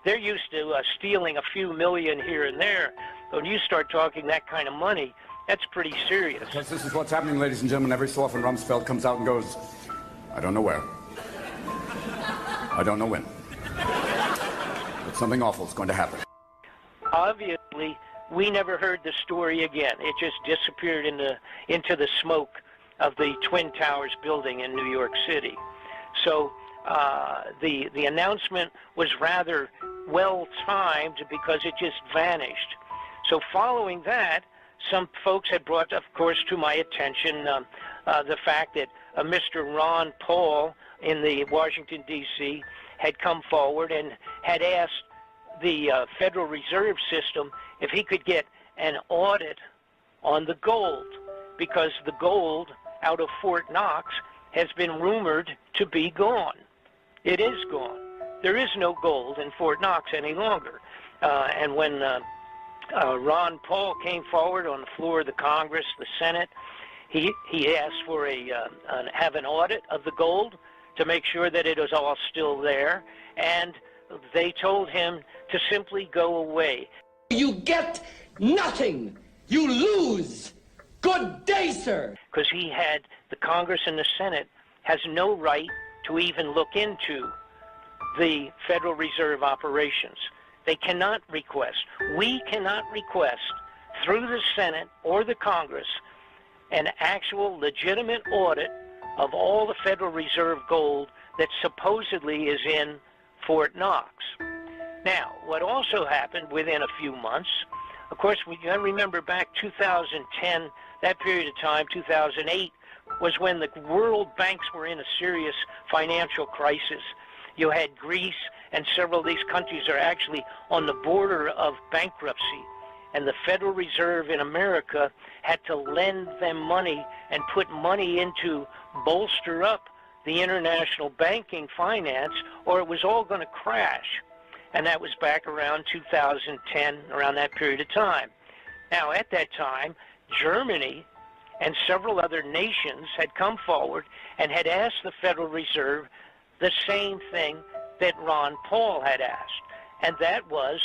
they're used to stealing a few million here and there. But when you start talking that kind of money, that's pretty serious. Because this is what's happening, ladies and gentlemen. Every so often, Rumsfeld comes out and goes, I don't know where. I don't know when. But something awful is going to happen. Obviously, we never heard the story again. It just disappeared into the smoke of the Twin Towers building in New York City. So the announcement was rather well-timed because it just vanished. So following that, some folks had brought, of course, to my attention the fact that Mr. Ron Paul in the Washington, D.C., had come forward and had asked the Federal Reserve System if he could get an audit on the gold, because the gold out of Fort Knox has been rumored to be gone. It is gone. There is no gold in Fort Knox any longer. And when Ron Paul came forward on the floor of the Congress, the Senate, he asked for have an audit of the gold to make sure that it was all still there, and they told him to simply go away. You get nothing. You lose. Good day, sir. Because the Congress and the Senate has no right to even look into the Federal Reserve operations. They cannot request. We cannot request through the Senate or the Congress an actual legitimate audit of all the Federal Reserve gold that supposedly is in Fort Knox. Now, what also happened within a few months, of course, we got to remember back 2010, that period of time, 2008, was when the world banks were in a serious financial crisis. You had Greece, and several of these countries are actually on the border of bankruptcy. And the Federal Reserve in America had to lend them money and put money in to bolster up the international banking finance, or it was all going to crash. And that was back around 2010, around that period of time. Now, at that time, Germany and several other nations had come forward and had asked the Federal Reserve the same thing that Ron Paul had asked, and that was,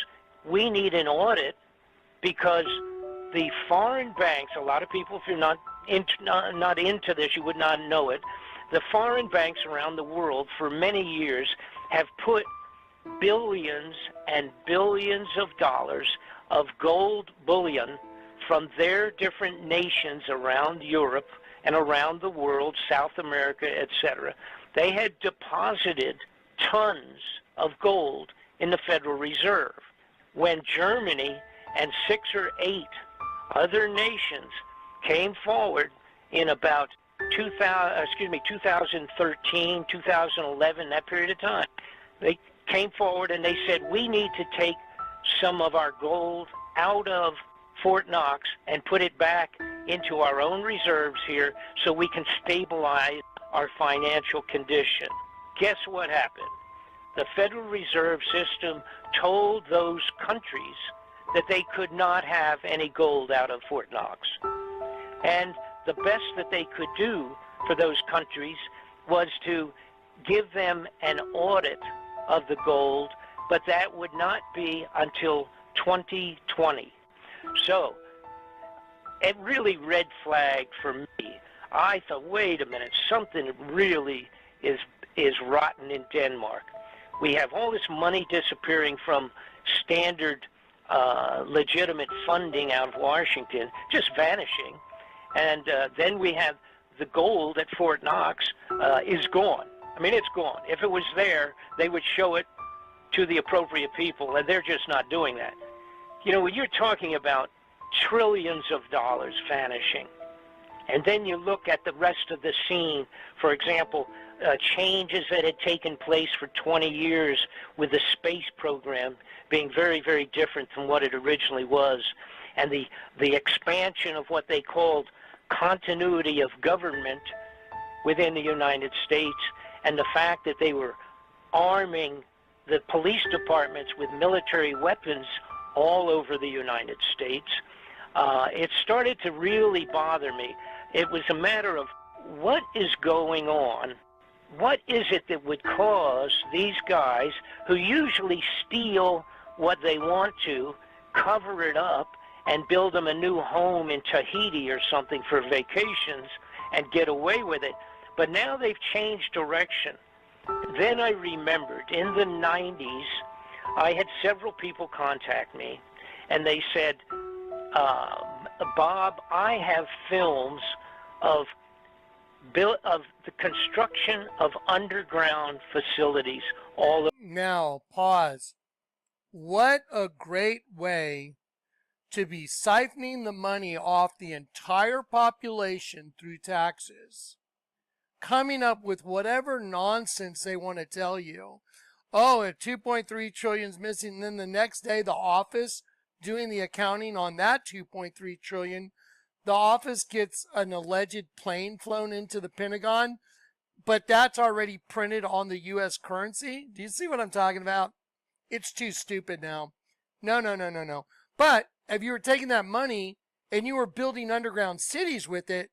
we need an audit, because the foreign banks, a lot of people, if you're not into this, you would not know it, the foreign banks around the world for many years have put billions and billions of dollars of gold bullion from their different nations around Europe and around the world, South America, etc. They had deposited tons of gold in the Federal Reserve. When Germany and 6 or 8 other nations came forward in about 2013, 2011, that period of time, they came forward and they said, we need to take some of our gold out of Fort Knox and put it back into our own reserves here so we can stabilize our financial condition. Guess what happened? The Federal Reserve System told those countries that they could not have any gold out of Fort Knox. And the best that they could do for those countries was to give them an audit of the gold, but that would not be until 2020. So it really red flagged for me. I thought, wait a minute, something really is rotten in Denmark. We have all this money disappearing from standard legitimate funding out of Washington, just vanishing. And then we have the gold at Fort Knox is gone. I mean, it's gone. If it was there, they would show it to the appropriate people, and they're just not doing that. You know, when you're talking about trillions of dollars vanishing, and then you look at the rest of the scene, for example, changes that had taken place for 20 years with the space program being very, very different from what it originally was, and the expansion of what they called continuity of government within the United States, and the fact that they were arming the police departments with military weapons all over the United States, it started to really bother me. It was a matter of what is going on? What is it that would cause these guys, who usually steal what they want to, cover it up, and build them a new home in Tahiti or something for vacations and get away with it? But now they've changed direction. Then I remembered in the 90s, I had several people contact me, and they said, Bob, I have films of the construction of underground facilities all over. Now, pause. What a great way to be siphoning the money off the entire population through taxes, coming up with whatever nonsense they want to tell you. oh, if 2.3 trillion is missing, and then the next day the office doing the accounting on that 2.3 trillion, the office gets an alleged plane flown into the Pentagon, but that's already printed on the U.S. currency. Do you see what I'm talking about? It's too stupid now. No. But if you were taking that money and you were building underground cities with it,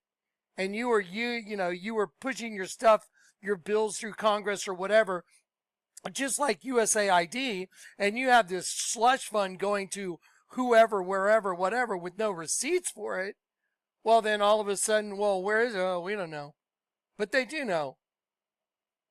and you were pushing your stuff, your bills through Congress or whatever, just like USAID, and you have this slush fund going to whoever, wherever, whatever, with no receipts for it, well, then all of a sudden, well, where is it? Oh, we don't know. But they do know.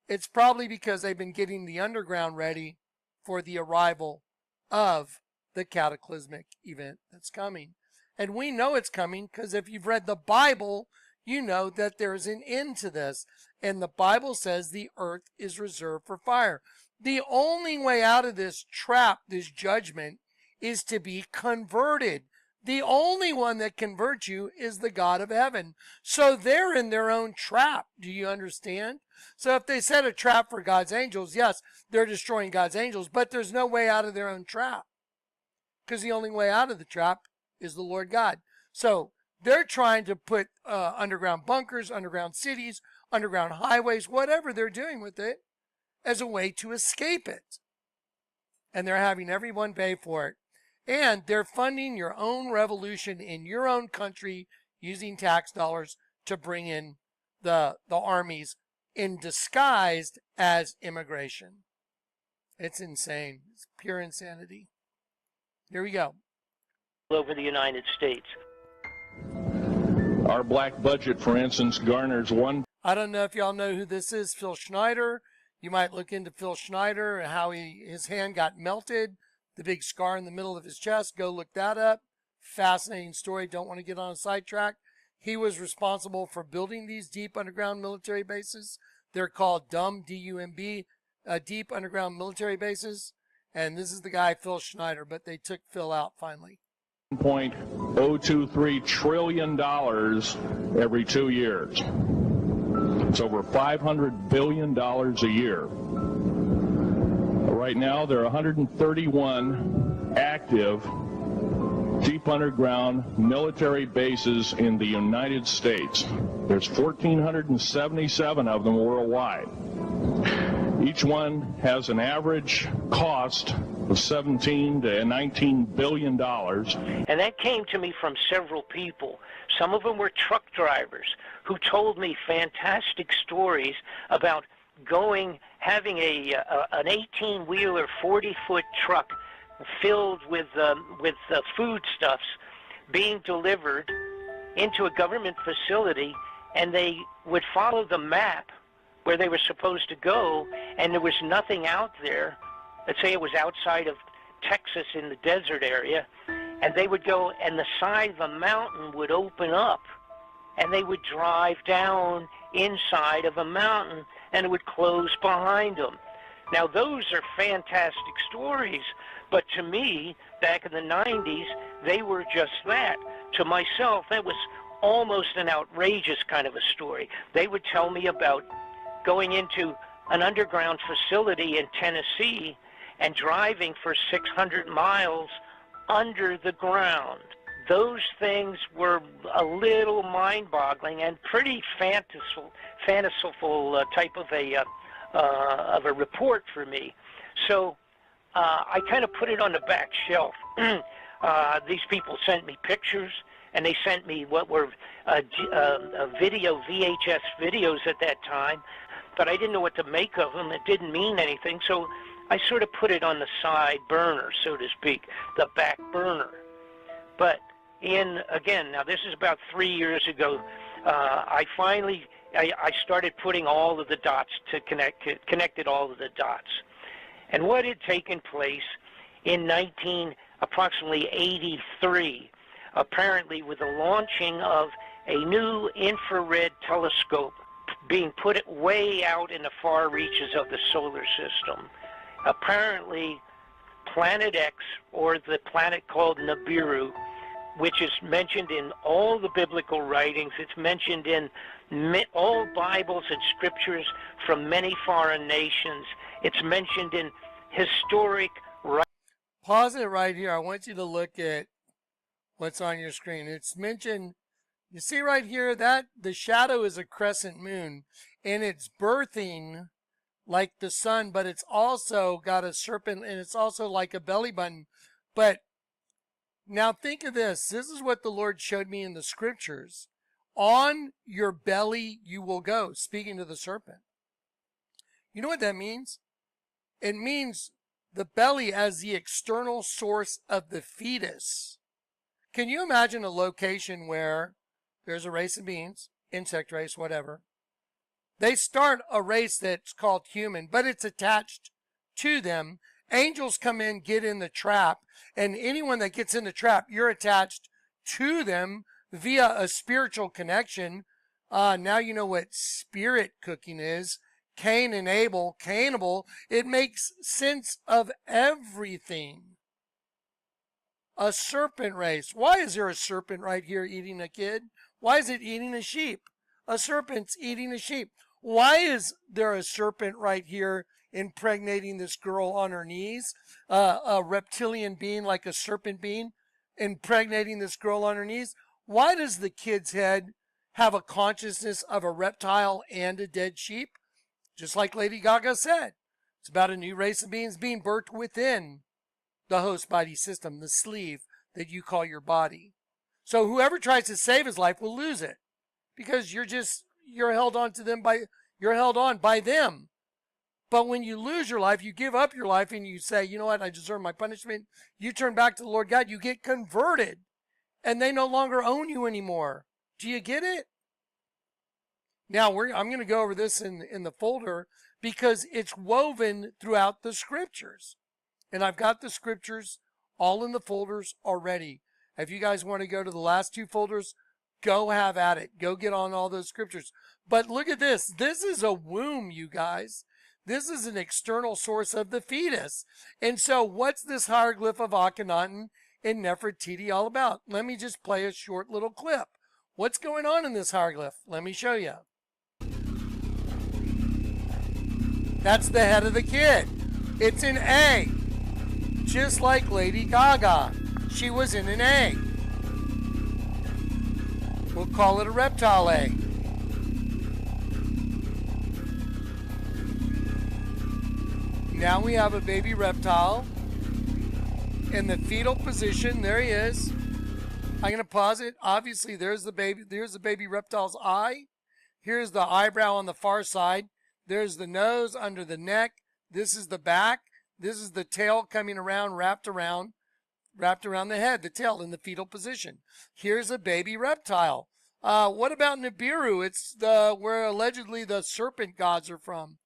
It's probably because they've been getting the underground ready for the arrival of the cataclysmic event that's coming. And we know it's coming because if you've read the Bible, you know that there's an end to this. And the Bible says the earth is reserved for fire. The only way out of this trap, this judgment, is to be converted. The only one that converts you is the God of heaven. So they're in their own trap. Do you understand? So if they set a trap for God's angels, yes, they're destroying God's angels, but there's no way out of their own trap. Because the only way out of the trap is the Lord God. So they're trying to put underground bunkers, underground cities, underground highways, whatever they're doing with it, as a way to escape it. And they're having everyone pay for it. And they're funding your own revolution in your own country using tax dollars to bring in the armies in disguised as immigration. It's insane. It's pure insanity. Here we go. Over the United States. Our black budget, for instance, garners one. I don't know if y'all know who this is, Phil Schneider. You might look into Phil Schneider and how his hand got melted, the big scar in the middle of his chest. Go look that up. Fascinating story. Don't want to get on a sidetrack. He was responsible for building these deep underground military bases. They're called DUMB, D-U-M-B, deep underground military bases. And this is the guy, Phil Schneider, but they took Phil out finally. $1.023 trillion every 2 years. It's over $500 billion a year. Right now, there are 131 active deep underground military bases in the United States. There's 1,477 of them worldwide. Each one has an average cost of $17 to $19 billion. And that came to me from several people. Some of them were truck drivers who told me fantastic stories about having an 18-wheeler, 40-foot truck filled with foodstuffs being delivered into a government facility, and they would follow the map where they were supposed to go, and there was nothing out there. Let's say it was outside of Texas in the desert area, and they would go, and the side of a mountain would open up, and they would drive down inside of a mountain, and it would close behind them. Now, those are fantastic stories, but to me, back in the 90s, they were just that. To myself, that was almost an outrageous kind of a story. They would tell me about going into an underground facility in Tennessee and driving for 600 miles under the ground. Those things were a little mind-boggling and pretty fanciful type of a report for me. So I kind of put it on the back shelf. These people sent me pictures, and they sent me what were VHS videos at that time, but I didn't know what to make of them. It didn't mean anything, so I sort of put it on the side burner, so to speak, the back burner. But again, now this is about 3 years ago, I started putting all of the dots to connected all of the dots. And what had taken place in approximately 83, apparently with the launching of a new infrared telescope being put way out in the far reaches of the solar system. Apparently, Planet X, or the planet called Nibiru, which is mentioned in all the biblical writings, it's mentioned in all Bibles and scriptures from many foreign nations, It's mentioned in historic writings. Pause it right here. I want you to look at what's on your screen. It's mentioned, you see right here that the shadow is a crescent moon, and it's birthing like the sun, but it's also got a serpent, and it's also like a belly button. But now think of this. This is what the Lord showed me in the scriptures. On your belly you will go, speaking to the serpent. You know what that means? It means the belly as the external source of the fetus. Can you imagine a location where there's a race of beings, insect race, whatever. They start a race that's called human, but it's attached to them. Angels come in, get in the trap, and anyone that gets in the trap, you're attached to them via a spiritual connection. Now you know what spirit cooking is. Cain and Abel, Cannibal. It makes sense of everything. A serpent race. Why is there a serpent right here eating a kid? Why is it eating a sheep? A serpent's eating a sheep. Why is there a serpent right here impregnating this girl on her knees? A reptilian being like a serpent being impregnating this girl on her knees. Why does the kid's head have a consciousness of a reptile and a dead sheep? Just like Lady Gaga said, it's about a new race of beings being birthed within the host body system, the sleeve that you call your body. So whoever tries to save his life will lose it, because you're held on to them you're held on by them. But when you lose your life, you give up your life and you say, you know what, I deserve my punishment. You turn back to the Lord God, you get converted, and they no longer own you anymore. Do you get it? Now, I'm going to go over this in the folder because it's woven throughout the scriptures. And I've got the scriptures all in the folders already. If you guys want to go to the last two folders, go have at it. Go get on all those scriptures. But look at this. This is a womb, you guys. This is an external source of the fetus. And so what's this hieroglyph of Akhenaten and Nefertiti all about? Let me just play a short little clip. What's going on in this hieroglyph? Let me show you. That's the head of the kid. It's an egg. Just like Lady Gaga. She was in an egg. We'll call it a reptile egg. Now we have a baby reptile in the fetal position. There he is. I'm going to pause it. Obviously, there's the baby reptile's eye. Here's the eyebrow on the far side. There's the nose under the neck. This is the back. This is the tail coming around, wrapped around the head, the tail in the fetal position. Here's a baby reptile. What about Nibiru? It's where allegedly the serpent gods are from.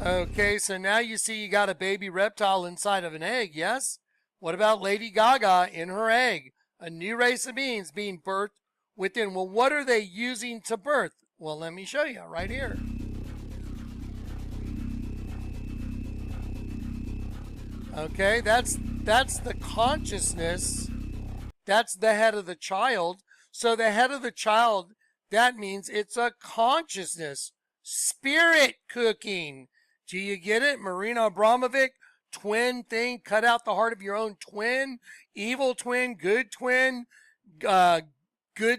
Okay, so now you see you got a baby reptile inside of an egg, yes? What about Lady Gaga in her egg? A new race of beings being birthed within. Well, what are they using to birth? Well, let me show you right here. Okay, that's the consciousness. That's the head of the child. So the head of the child, that means it's a consciousness. Spirit cooking. Do you get it? Marina Abramovic, twin thing, cut out the heart of your own twin, evil twin, good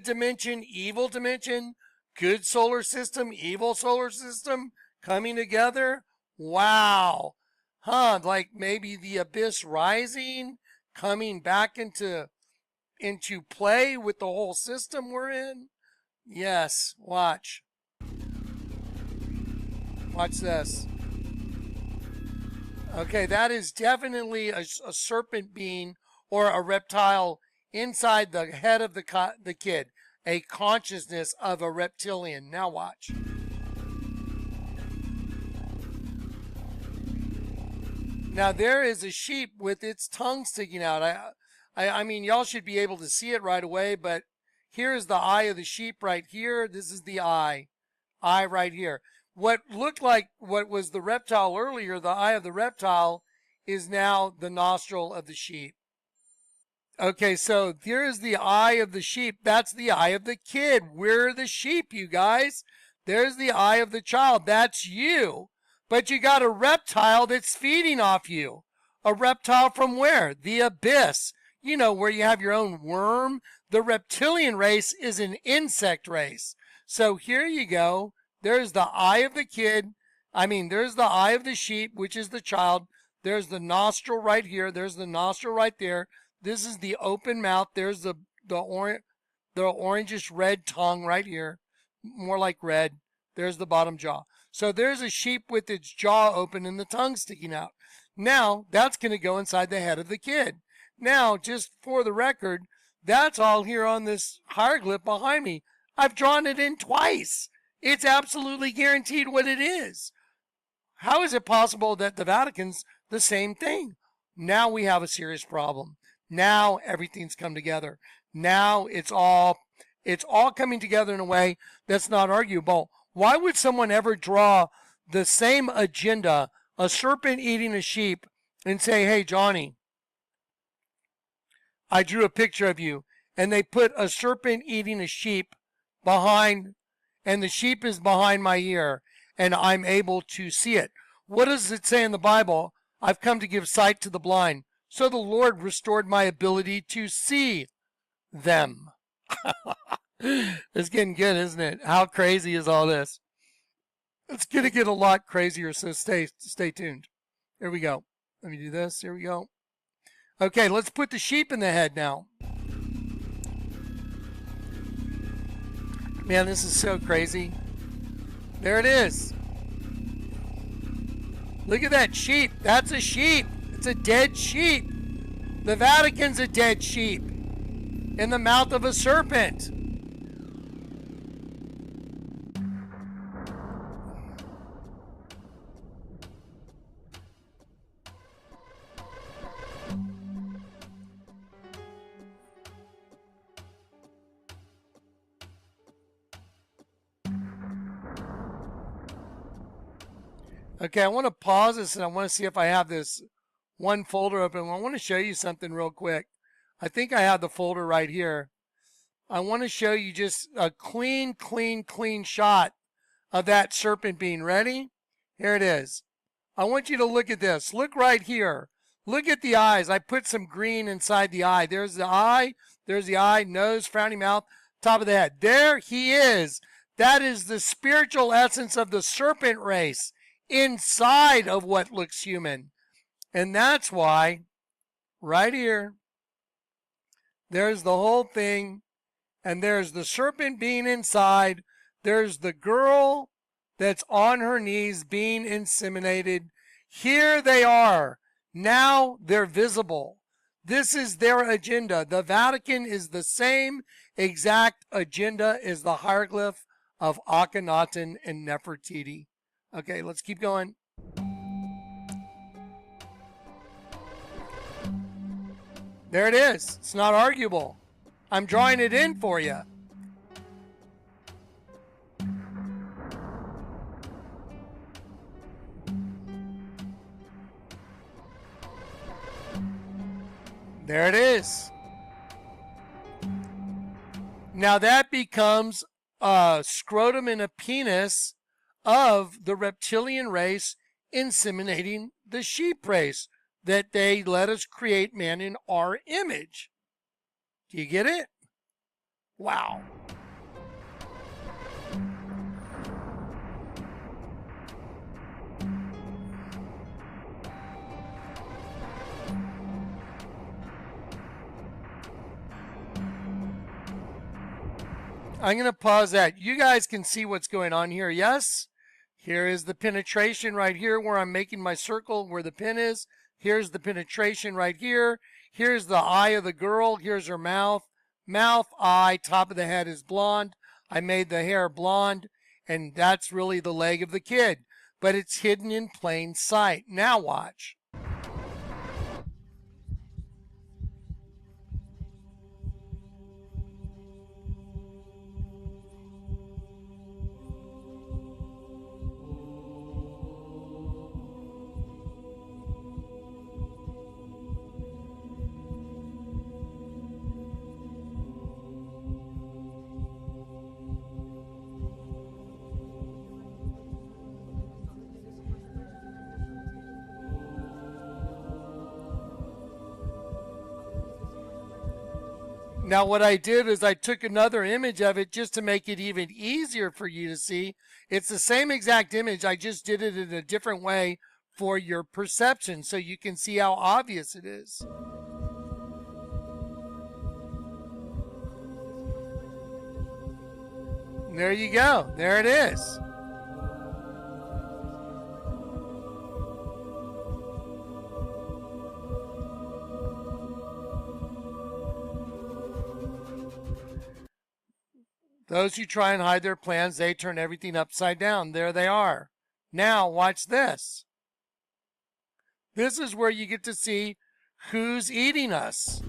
dimension, evil dimension, good solar system, evil solar system, coming together. Wow. Huh, like maybe the abyss rising, coming back into play with the whole system we're in. Yes, watch. Watch this. Okay, that is definitely a serpent being or a reptile inside the head of the kid. A consciousness of a reptilian. Now watch. Now there is a sheep with its tongue sticking out. I mean, y'all should be able to see it right away, but here's the eye of the sheep right here. This is the eye right here. What looked like what was the reptile earlier, the eye of the reptile, is now the nostril of the sheep. Okay, so here's the eye of the sheep. That's the eye of the kid. We're the sheep, you guys. There's the eye of the child. That's you. But you got a reptile that's feeding off you. A reptile from where? The abyss. You know, where you have your own worm. The reptilian race is an insect race. So here you go. There's the eye of the kid. There's the eye of the sheep, which is the child. There's the nostril right here. There's the nostril right there. This is the open mouth. There's the orangish red tongue right here. More like red. There's the bottom jaw. So there's a sheep with its jaw open and the tongue sticking out. Now, that's going to go inside the head of the kid. Now, just for the record, that's all here on this hieroglyph behind me. I've drawn it in twice. It's absolutely guaranteed what it is. How is it possible that the Vatican's the same thing? Now we have a serious problem. Now everything's come together. Now it's all coming together in a way that's not arguable. Why would someone ever draw the same agenda, a serpent eating a sheep, and say, hey, Johnny, I drew a picture of you, and they put a serpent eating a sheep behind, and the sheep is behind my ear, and I'm able to see it. What does it say in the Bible? I've come to give sight to the blind. So the Lord restored my ability to see them. It's getting good, isn't it? How crazy is all this? It's going to get a lot crazier, so stay tuned. Here we go. Let me do this. Here we go. Okay, let's put the sheep in the head now. Man, this is so crazy. There it is. Look at that sheep. That's a sheep. It's a dead sheep. The Vatican's a dead sheep in the mouth of a serpent. Okay, I want to pause this and I want to see if I have this one folder open. I want to show you something real quick. I think I have the folder right here. I want to show you just a clean shot of that serpent being ready. Here it is. I want you to look at this. Look right here. Look at the eyes. I put some green inside the eye. There's the eye. There's the eye, nose, frowny mouth, top of the head. There he is. That is the spiritual essence of the serpent race inside of what looks human. And that's why, right here, there's the whole thing, and there's the serpent being inside. There's the girl that's on her knees being inseminated. Here they are. Now they're visible. This is their agenda. The Vatican is the same exact agenda as the hieroglyph of Akhenaten and Nefertiti. Okay, let's keep going. There it is. It's not arguable. I'm drawing it in for you. There it is. Now that becomes a scrotum and a penis of the reptilian race inseminating the sheep race, that they let us create man in our image. Do you get it? Wow. I'm going to pause that. You guys can see what's going on here. Yes? Here is the penetration right here where I'm making my circle where the pin is. Here's the penetration right here. Here's the eye of the girl. Here's her mouth. Mouth, eye, top of the head is blonde. I made the hair blonde, and that's really the leg of the kid. But it's hidden in plain sight. Now watch. Now what I did is I took another image of it just to make it even easier for you to see. It's the same exact image. I just did it in a different way for your perception so you can see how obvious it is. There you go. There it is. Those who try and hide their plans, they turn everything upside down. There they are. Now, watch this. This is where you get to see who's eating us.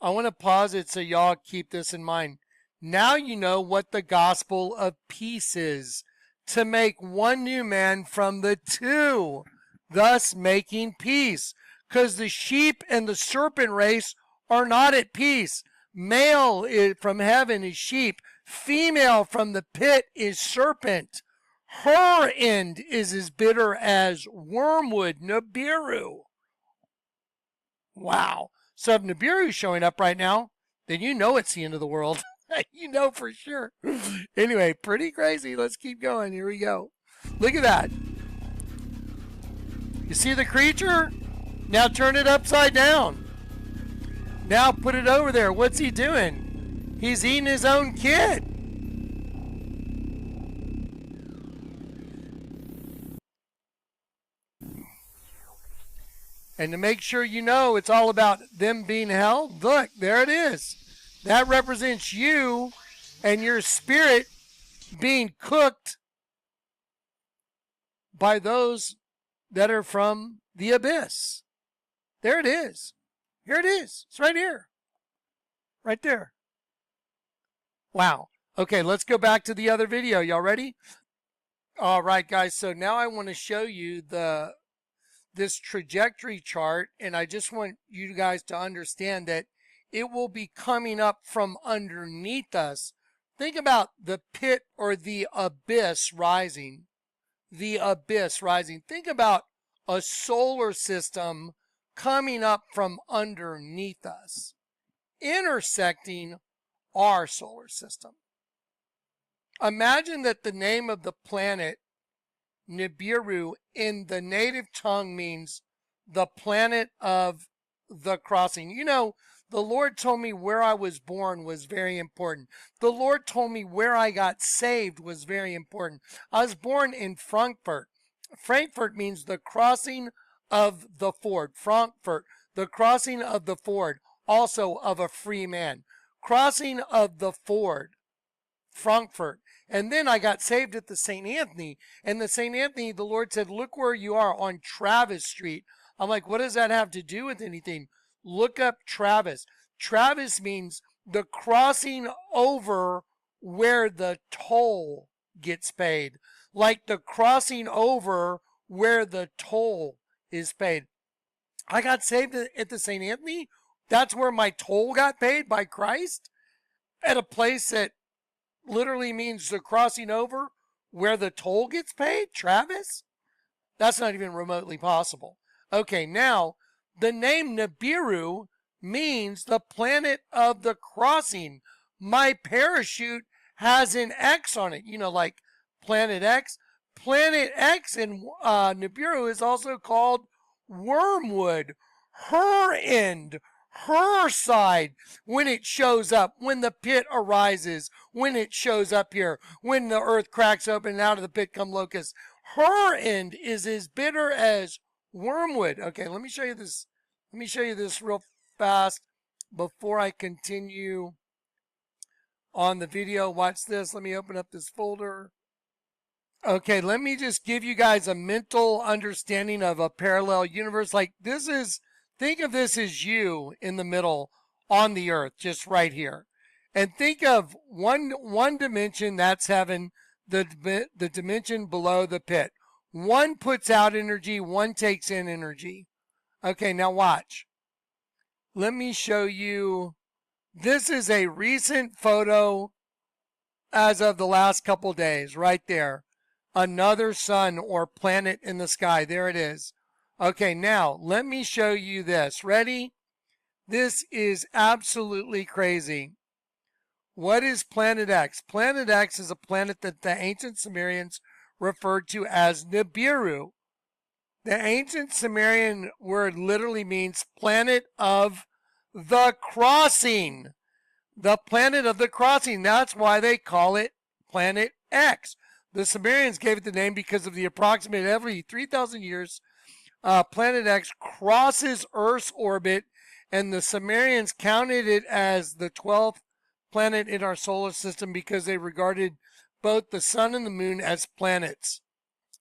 I want to pause it so y'all keep this in mind. Now you know what the gospel of peace is. To make one new man from the two, thus making peace. Because the sheep and the serpent race are not at peace. Male from heaven is sheep. Female from the pit is serpent. Her end is as bitter as wormwood, Nibiru. Wow. So if Nibiru is showing up right now, then you know it's the end of the world. You know for sure. Anyway, pretty crazy. Let's keep going. Here we go. Look at that. You see the creature? Now turn it upside down. Now put it over there. What's he doing? He's eating his own kid. And to make sure you know it's all about them being held, look, there it is. That represents you and your spirit being cooked by those that are from the abyss. There it is. Here it is. It's right here. Right there. Wow. Okay, let's go back to the other video. Y'all ready? All right, guys. So now I want to show you this trajectory chart, and I just want you guys to understand that it will be coming up from underneath us. Think about the pit or the abyss rising. The abyss rising. Think about a solar system coming up from underneath us, intersecting our solar system. Imagine that the name of the planet Nibiru in the native tongue means the planet of the crossing. You know, the Lord told me where I was born was very important. The Lord told me where I got saved was very important. I was born in Frankfurt. Frankfurt means the crossing of the ford. Frankfurt, the crossing of the ford, also of a free man. Crossing of the ford, Frankfurt. And then I got saved at the St. Anthony. And the St. Anthony, the Lord said, look where you are on Travis Street. I'm like, what does that have to do with anything? Look up Travis. Travis means the crossing over where the toll gets paid. Like the crossing over where the toll is paid. I got saved at the St. Anthony. That's where my toll got paid by Christ. At a place that literally means the crossing over where the toll gets paid, Travis? That's not even remotely possible. Okay, now, the name Nibiru means the planet of the crossing. My parachute has an X on it. You know, like Planet X. Planet X in Nibiru is also called Wormwood. Her end, her side, when it shows up, when the pit arises, when it shows up here, when the earth cracks open and out of the pit come locusts, her end is as bitter as wormwood. Okay, let me show you this. Let me show you this real fast before I continue on the video. Watch this. Let me open up this folder. Okay, let me just give you guys a mental understanding of a parallel universe. Like this is, think of this as you in the middle on the earth, just right here. And think of one dimension, that's heaven, the dimension below the pit. One puts out energy, one takes in energy. Okay, now watch. Let me show you. This is a recent photo as of the last couple days, right there. Another sun or planet in the sky. There it is. Okay, now let me show you this. Ready? This is absolutely crazy. What is Planet X? Planet X is a planet that the ancient Sumerians referred to as Nibiru. The ancient Sumerian word literally means planet of the crossing. The planet of the crossing. That's why they call it Planet X. The Sumerians gave it the name because of the approximate every 3,000 years, Planet X crosses Earth's orbit, and the Sumerians counted it as the 12th planet in our solar system because they regarded both the sun and the moon as planets.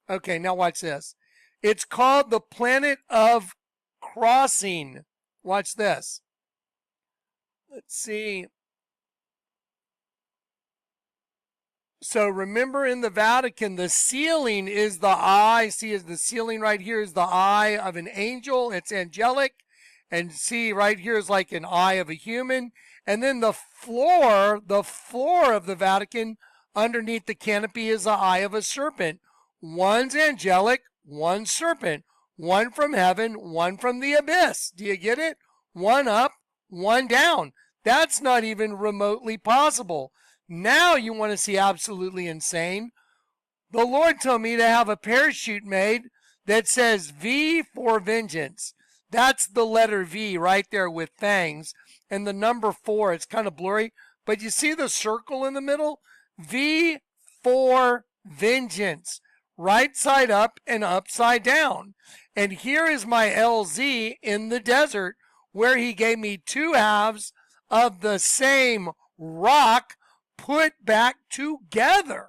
Okay, now watch this. It's called the planet of crossing. Watch this. Let's see. So remember, in the Vatican, the ceiling is the eye. See, the ceiling right here is the eye of an angel. It's angelic. And see, right here is like an eye of a human. And then the floor of the Vatican underneath the canopy is the eye of a serpent. One's angelic, one's serpent. One from heaven, one from the abyss. Do you get it? One up, one down. That's not even remotely possible. Now you want to see absolutely insane. The Lord told me to have a parachute made that says V for vengeance. That's the letter V right there with fangs. And the number 4, it's kind of blurry. But you see the circle in the middle? V for vengeance. Right side up and upside down. And here is my LZ in the desert, where he gave me 2 halves of the same rock put back together.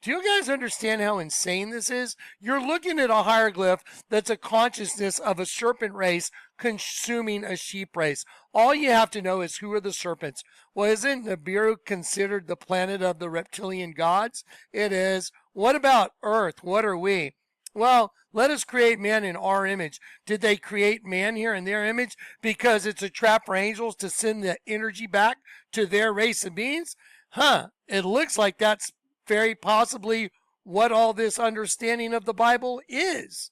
Do you guys understand how insane this is? You're looking at a hieroglyph that's a consciousness of a serpent race consuming a sheep race. All you have to know is, who are the serpents? Well, isn't Nibiru considered the planet of the reptilian gods? It is. What about Earth? What are we? Well, let us create man in our image. Did they create man here in their image because it's a trap for angels to send the energy back to their race of beings? It looks like that's very possibly what all this understanding of the Bible is.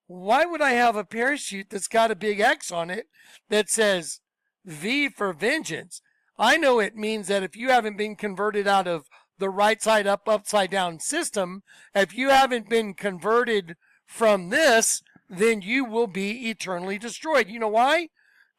Why would I have a parachute that's got a big X on it that says V for vengeance? I know it means that if you haven't been converted out of the right side up, upside down system, if you haven't been converted from this, then you will be eternally destroyed. You know why?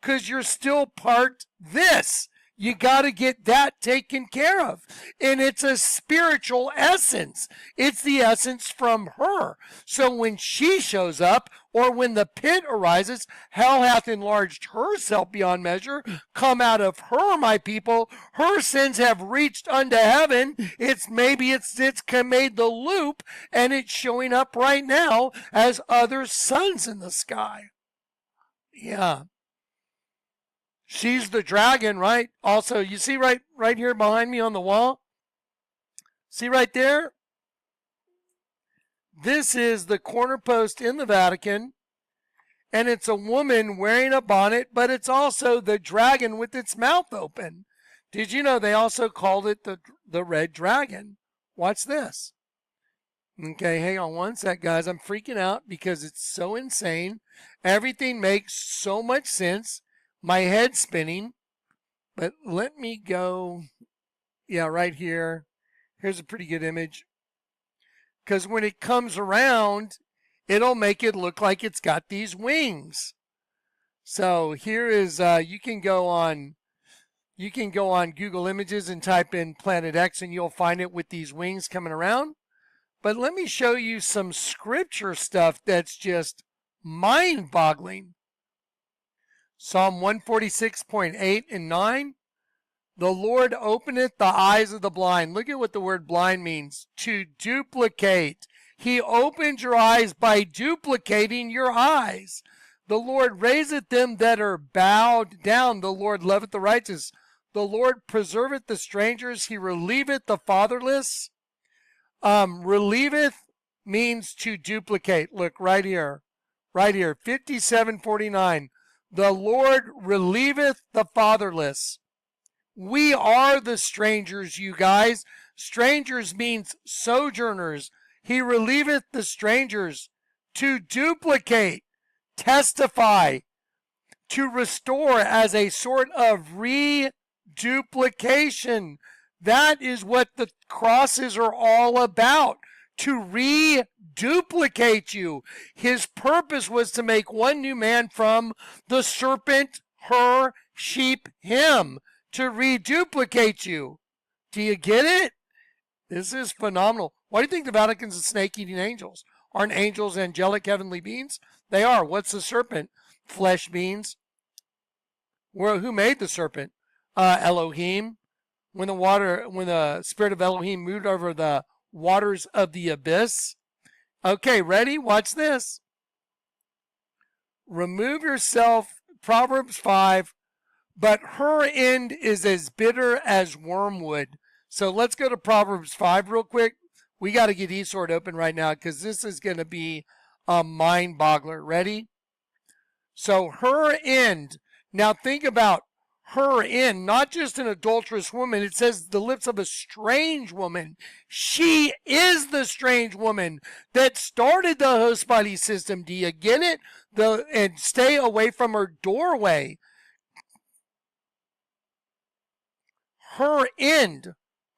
Because you're still part this. You got to get that taken care of. And it's a spiritual essence. It's the essence from her. So when she shows up, or when the pit arises, hell hath enlarged herself beyond measure. Come out of her, my people. Her sins have reached unto heaven. It's made the loop, and it's showing up right now as other suns in the sky. Yeah. She's the dragon, right? Also, you see right here behind me on the wall? See right there? This is the corner post in the Vatican, and it's a woman wearing a bonnet, but it's also the dragon with its mouth open. Did you know they also called it the red dragon? Watch this. Okay, hang on one sec, guys. I'm freaking out because it's so insane. Everything makes so much sense. My head's spinning, but let me go. Yeah, right here. Here's a pretty good image. Because when it comes around, it'll make it look like it's got these wings. So here is, you can go on Google Images and type in Planet X, and you'll find it with these wings coming around. But let me show you some scripture stuff that's just mind-boggling. Psalm 146.8 and 9. The Lord openeth the eyes of the blind. Look at what the word blind means. To duplicate. He opened your eyes by duplicating your eyes. The Lord raiseth them that are bowed down. The Lord loveth the righteous. The Lord preserveth the strangers. He relieveth the fatherless. Relieveth means to duplicate. Look right here. Right here. 57:49. The Lord relieveth the fatherless. We are the strangers, you guys. Strangers means sojourners. He relieveth the strangers. To duplicate, testify, to restore as a sort of reduplication. That is what the crosses are all about. To reduplicate you. His purpose was to make one new man from the serpent, her, sheep, him. To reduplicate you. Do you get it? This is phenomenal. Why do you think the Vatican's a snake-eating angels? Aren't angels angelic heavenly beings? They are. What's the serpent? Flesh beings. Well, who made the serpent? Elohim. When the spirit of Elohim moved over the waters of the abyss. Okay, ready? Watch this. Remove yourself. Proverbs 5. But her end is as bitter as wormwood. So let's go to Proverbs 5 real quick. We got to get eSword open right now because this is going to be a mind boggler. Ready? So her end. Now think about her end, not just an adulterous woman. It says the lips of a strange woman. She is the strange woman that started the host body system. Do you get it? And stay away from her doorway. Her end,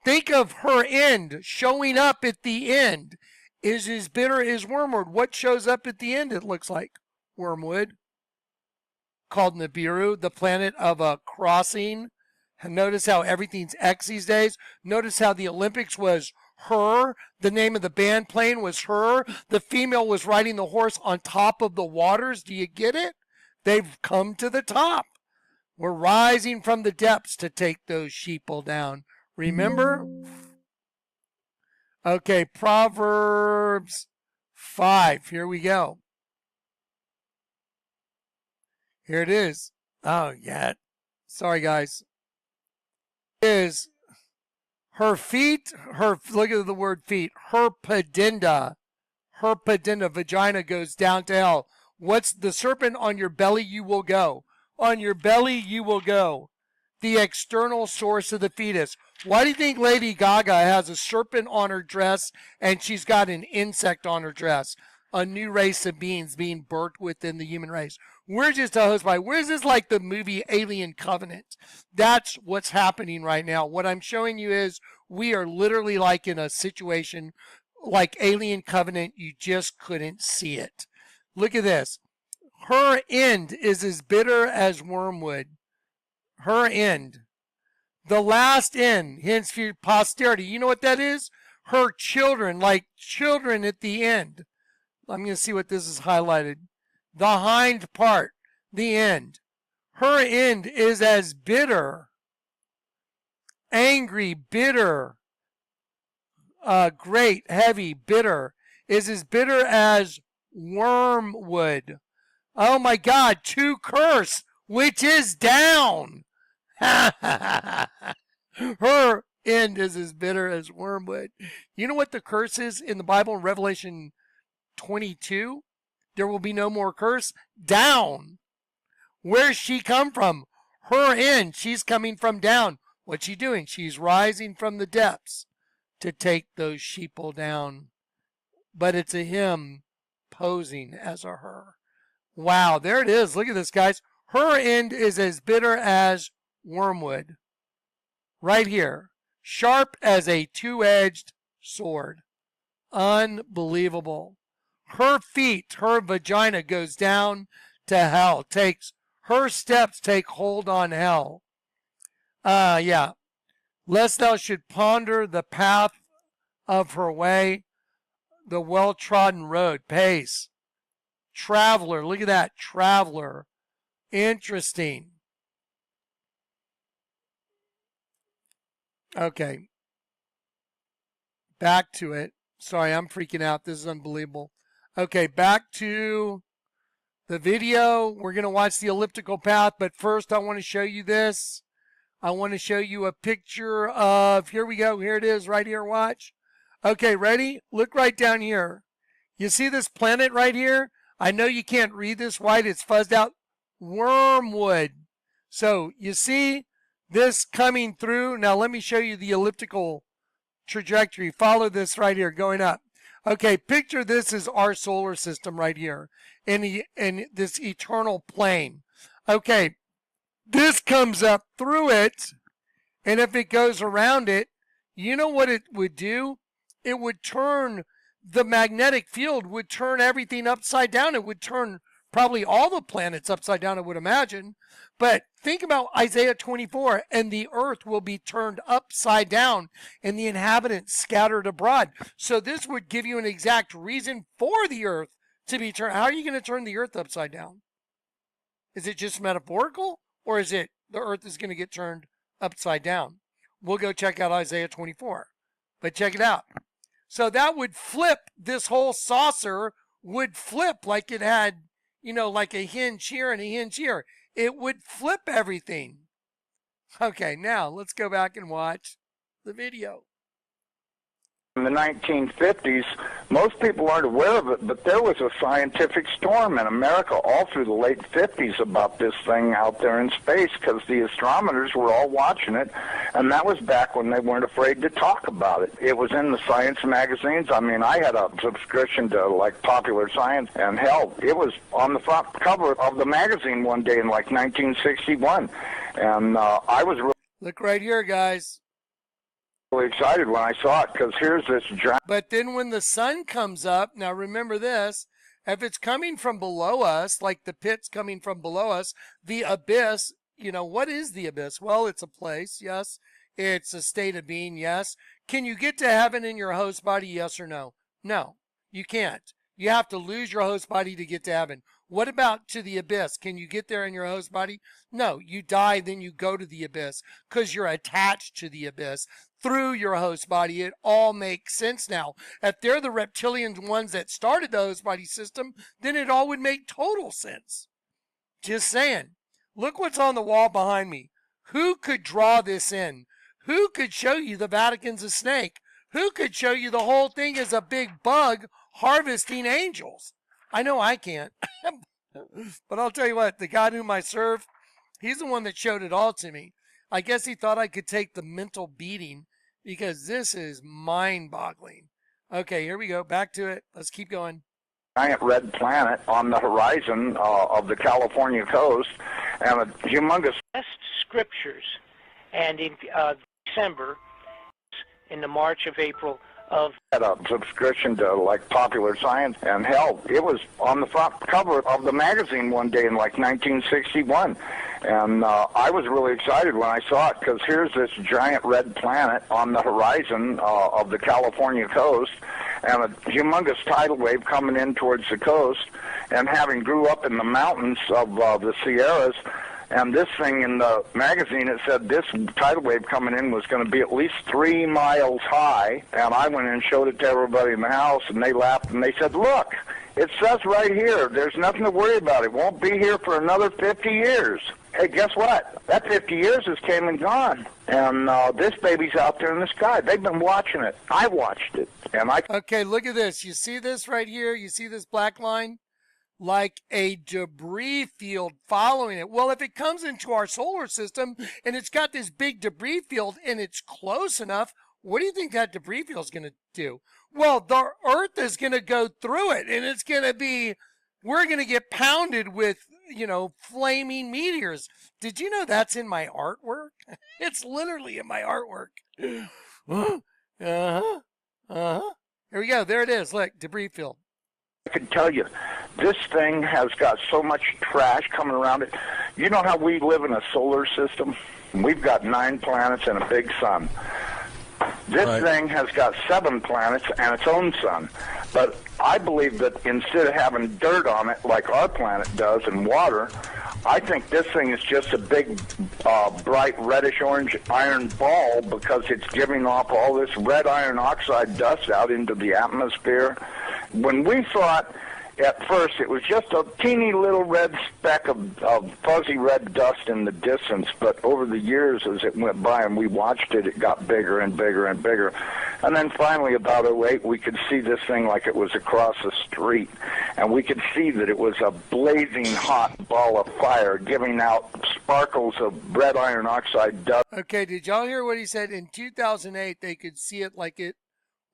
think of her end showing up at the end, is as bitter as wormwood. What shows up at the end, it looks like? Wormwood, called Nibiru, the planet of a crossing. And notice how everything's X these days. Notice how the Olympics was her. The name of the band playing was her. The female was riding the horse on top of the waters. Do you get it? They've come to the top. We're rising from the depths to take those sheeple down. Remember? Okay, Proverbs 5. Here we go. Here it is. Oh, yeah. Sorry, guys. Is her feet, look at the word feet, her pedenda, vagina goes down to hell. What's the serpent on your belly? You will go. On your belly, you will go. The external source of the fetus. Why do you think Lady Gaga has a serpent on her dress and she's got an insect on her dress? A new race of beings being birthed within the human race. We're just a host by. Where's this like the movie Alien Covenant? That's what's happening right now. What I'm showing you is we are literally like in a situation like Alien Covenant. You just couldn't see it. Look at this. Her end is as bitter as wormwood. Her end. The last end, hence for posterity. You know what that is? Her children, like children at the end. I'm going to see what this is highlighted. The hind part, the end. Her end is as bitter, angry, bitter, great, heavy, bitter, is as bitter as wormwood. Oh my God, to curse, which is down. Her end is as bitter as wormwood. You know what the curse is in the Bible in Revelation 22? There will be no more curse. Down. Where's she come from? Her end. She's coming from down. What's she doing? She's rising from the depths to take those sheeple down. But it's a him posing as a her. Wow, there it is. Look at this, guys. Her end is as bitter as wormwood. Right here. Sharp as a two-edged sword. Unbelievable. Her feet, her vagina goes down to hell. Her steps take hold on hell. Yeah. Lest thou should ponder the path of her way, the well-trodden road. Pace. Traveler. Look at that. Traveler. Interesting. Okay. Back to it. Sorry, I'm freaking out. This is unbelievable. Okay, back to the video. We're going to watch the elliptical path, but first I want to show you this. I want to show you a picture of, here we go, here it is right here, watch. Okay, ready? Look right down here. You see this planet right here? I know you can't read this white, it's fuzzed out. Wormwood. So you see this coming through. Now let me show you the elliptical trajectory. Follow this right here, going up. Okay, picture this is our solar system right here in this eternal plane. Okay, this comes up through it, and if it goes around it, you know what it would do? It would turn, the magnetic field would turn everything upside down. It would turn probably all the planets upside down, I would imagine. But think about Isaiah 24, and the earth will be turned upside down and the inhabitants scattered abroad. So this would give you an exact reason for the earth to be turned. How are you going to turn the earth upside down? Is it just metaphorical, or is it the earth is going to get turned upside down? We'll go check out Isaiah 24, but check it out. So that would flip, this whole saucer would flip like it had, you know, like a hinge here and a hinge here. It would flip everything. Okay, now let's go back and watch the video. In the 1950s, most people aren't aware of it, but there was a scientific storm in America all through the late 50s about this thing out there in space, because the astronomers were all watching it, and that was back when they weren't afraid to talk about it. It was in the science magazines. I mean, I had a subscription to, like, Popular Science, and hell, it was on the front cover of the magazine one day in, like, 1961, and I was really... Look right here, guys. Really excited when I saw it, because here's this giant... But then when the sun comes up, now remember this, if it's coming from below us, like the pit's coming from below us, the abyss, you know, what is the abyss? Well, it's a place, yes. It's a state of being, yes. Can you get to heaven in your host body, yes or no? No, you can't. You have to lose your host body to get to heaven. What about to the abyss? Can you get there in your host body? No, you die, then you go to the abyss because you're attached to the abyss through your host body. It all makes sense now. If they're the reptilian ones that started the host body system, then it all would make total sense. Just saying. Look what's on the wall behind me. Who could draw this in? Who could show you the Vatican's a snake? Who could show you the whole thing is a big bug harvesting angels? I know I can't. But I'll tell you what, the God whom I serve, he's the one that showed it all to me. I guess he thought I could take the mental beating, because this is mind-boggling. Okay, here we go. Back to it. Let's keep going. Giant red planet on the horizon of the California coast, and a humongous... Scriptures, and in December, in the March of April of... Had a subscription to, like, Popular Science, and hell, it was on the front cover of the magazine one day in, like, 1961. And I was really excited when I saw it, because here's this giant red planet on the horizon of the California coast, and a humongous tidal wave coming in towards the coast, and having grew up in the mountains of the Sierras. And this thing in the magazine, it said this tidal wave coming in was going to be at least 3 miles high. And I went and showed it to everybody in the house, and they laughed, and they said, look, it says right here, there's nothing to worry about. It won't be here for another 50 years. Hey, guess what? That 50 years has came and gone. And this baby's out there in the sky. They've been watching it. I watched it. And I... Okay, look at this. You see this right here? You see this black line? Like a debris field following it. Well, if it comes into our solar system and it's got this big debris field and it's close enough, what do you think that debris field is going to do? Well, the Earth is going to go through it, and it's going to be, we're going to get pounded with, you know, flaming meteors. Did you know that's in my artwork? It's literally in my artwork. Here we go. There it is. Look, debris field. I can tell you, this thing has got so much trash coming around it. You know how we live in a solar system? We've got 9 planets and a big sun. This thing has got 7 planets and its own sun. But I believe that instead of having dirt on it like our planet does and water, I think this thing is just a big, bright reddish-orange iron ball, because it's giving off all this red iron oxide dust out into the atmosphere. When we thought at first it was just a teeny little red speck of fuzzy red dust in the distance, but over the years as it went by and we watched it, it got bigger and bigger and bigger. And then finally, about 2008, we could see this thing like it was across the street, and we could see that it was a blazing hot ball of fire giving out sparkles of red iron oxide dust. Okay, did y'all hear what he said? In 2008, they could see it like it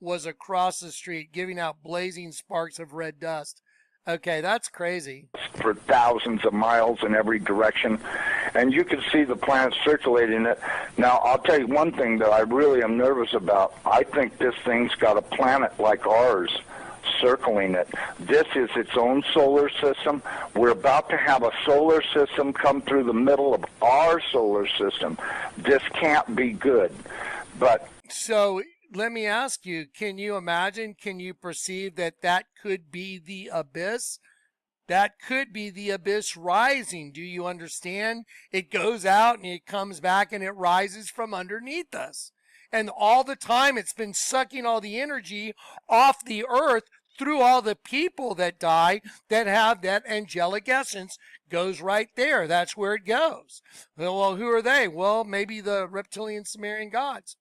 was across the street, giving out blazing sparks of red dust. Okay, that's crazy. For thousands of miles in every direction, and you can see the planet circulating it. Now, I'll tell you one thing that I really am nervous about. I think this thing's got a planet like ours circling it. This is its own solar system. We're about to have a solar system come through the middle of our solar system. This can't be good. But so let me ask you, can you imagine, can you perceive that that could be the abyss? That could be the abyss rising. Do you understand? It goes out and it comes back and it rises from underneath us. And all the time it's been sucking all the energy off the earth through all the people that die that have that angelic essence goes right there. That's where it goes. Well, who are they? Well, maybe the reptilian Sumerian gods.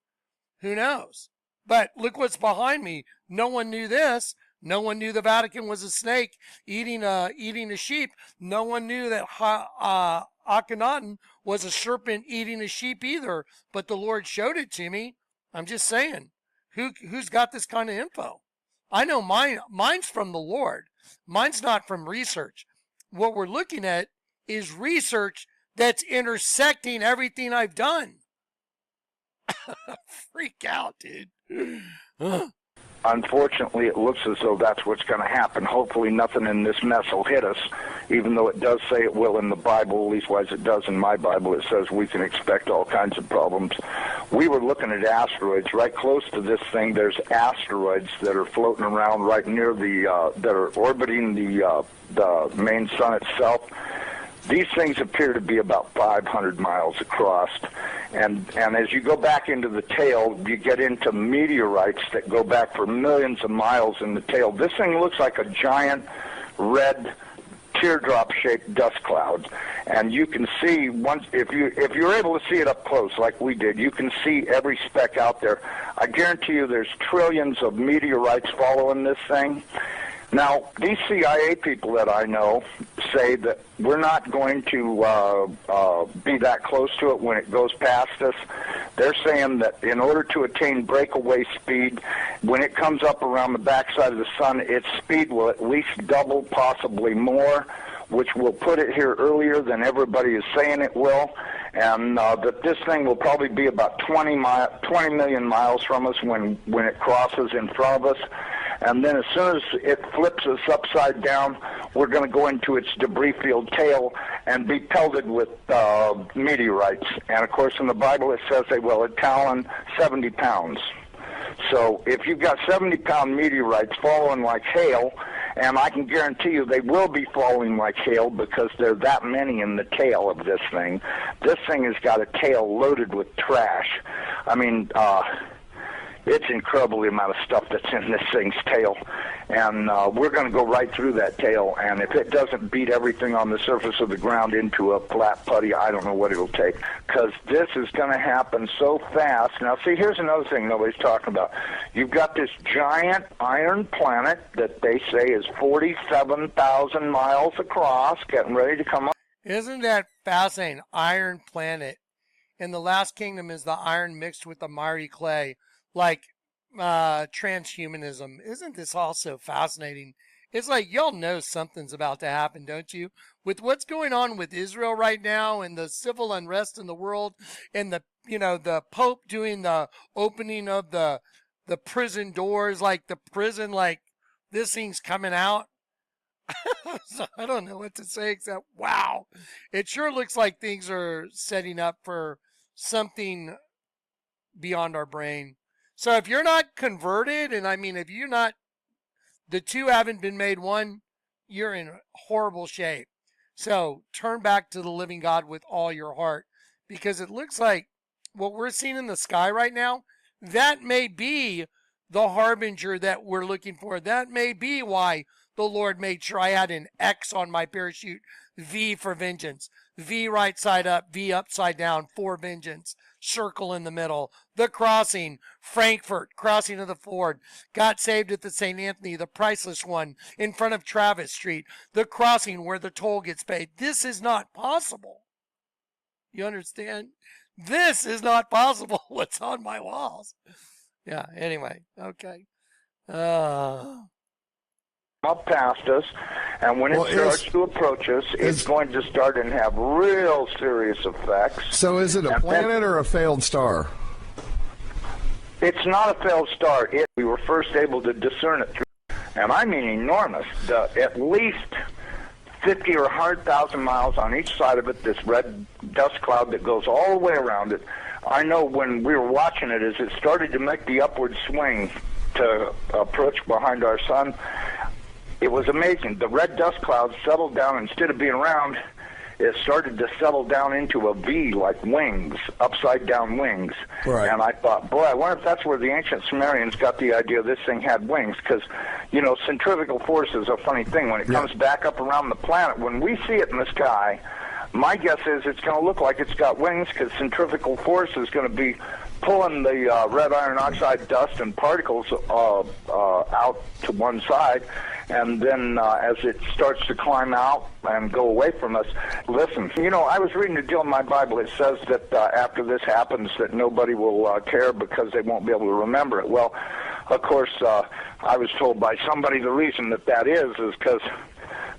Who knows? But look what's behind me. No one knew this. No one knew the Vatican was a snake eating a sheep. No one knew that Akhenaten was a serpent eating a sheep either. But the Lord showed it to me. I'm just saying, who's got this kind of info? I know mine's from the Lord. Mine's not from research. What we're looking at is research that's intersecting everything I've done. Freak out, dude. Unfortunately, it looks as though that's what's going to happen. Hopefully nothing in this mess will hit us, even though it does say it will in the Bible, leastwise it does in my Bible. It says we can expect all kinds of problems. We were looking at asteroids. Right close to this thing, there's asteroids that are floating around right near that are orbiting the main sun itself. These things appear to be about 500 miles across, and as you go back into the tail, you get into meteorites that go back for millions of miles in the tail. This thing looks like a giant red teardrop-shaped dust cloud, and you can see if you're able to see it up close like we did, you can see every speck out there. I guarantee you, there's trillions of meteorites following this thing. Now, these CIA people that I know say that we're not going to be that close to it when it goes past us. They're saying that in order to attain breakaway speed, when it comes up around the backside of the sun, its speed will at least double, possibly more, which will put it here earlier than everybody is saying it will, and that this thing will probably be about 20 million miles from us when it crosses in front of us. And then as soon as it flips us upside down, we're going to go into its debris-filled tail and be pelted with meteorites. And, of course, in the Bible it says they will talon 70 pounds. So if you've got 70-pound meteorites falling like hail, and I can guarantee you they will be falling like hail because there are that many in the tail of this thing. This thing has got a tail loaded with trash. I mean, it's incredible the amount of stuff that's in this thing's tail. And we're going to go right through that tail, and if it doesn't beat everything on the surface of the ground into a flat putty, I don't know what it'll take, because this is going to happen so fast. Now, see, here's another thing nobody's talking about. You've got this giant iron planet that they say is 47,000 miles across, getting ready to come up. Isn't that fascinating? Iron planet. And the last kingdom is the iron mixed with the miry clay. Like transhumanism. Isn't this also fascinating? It's like, y'all know something's about to happen, don't you? With what's going on with Israel right now and the civil unrest in the world and the Pope doing the opening of the prison doors, like the prison, like this thing's coming out. So I don't know what to say except, wow. It sure looks like things are setting up for something beyond our brain. So if you're not converted, and I mean, if you're not, the two haven't been made one, you're in horrible shape. So turn back to the living God with all your heart, because it looks like what we're seeing in the sky right now, that may be the harbinger that we're looking for. That may be why the Lord made sure I had an X on my parachute. V for vengeance. V right side up, V upside down for vengeance. Circle in the middle. The crossing, Frankfurt, crossing of the Ford. Got saved at the St. Anthony, the priceless one, in front of Travis Street. The crossing where the toll gets paid. This is not possible. You understand? This is not possible. What's on my walls? Yeah, anyway, okay. Up past us, and when it starts to approach us, it's going to start and have real serious effects. So is it a planet or a failed star? It's not a failed star. We were first able to discern it through, and I mean enormous, at least 50 or 100,000 miles on each side of it, this red dust cloud that goes all the way around it. I know when we were watching it, as it started to make the upward swing to approach behind our sun, it was amazing. The red dust clouds settled down. Instead of being round, it started to settle down into a V, like wings, upside-down wings. Right. And I thought, boy, I wonder if that's where the ancient Sumerians got the idea this thing had wings, because, you know, centrifugal force is a funny thing. When it comes back up around the planet, when we see it in the sky, my guess is it's going to look like it's got wings, because centrifugal force is going to be pulling the red iron oxide dust and particles out to one side, and then as it starts to climb out and go away from us, listen, you know, I was reading a deal in my Bible. It says that after this happens that nobody will care because they won't be able to remember it. Well, of course, I was told by somebody the reason that is because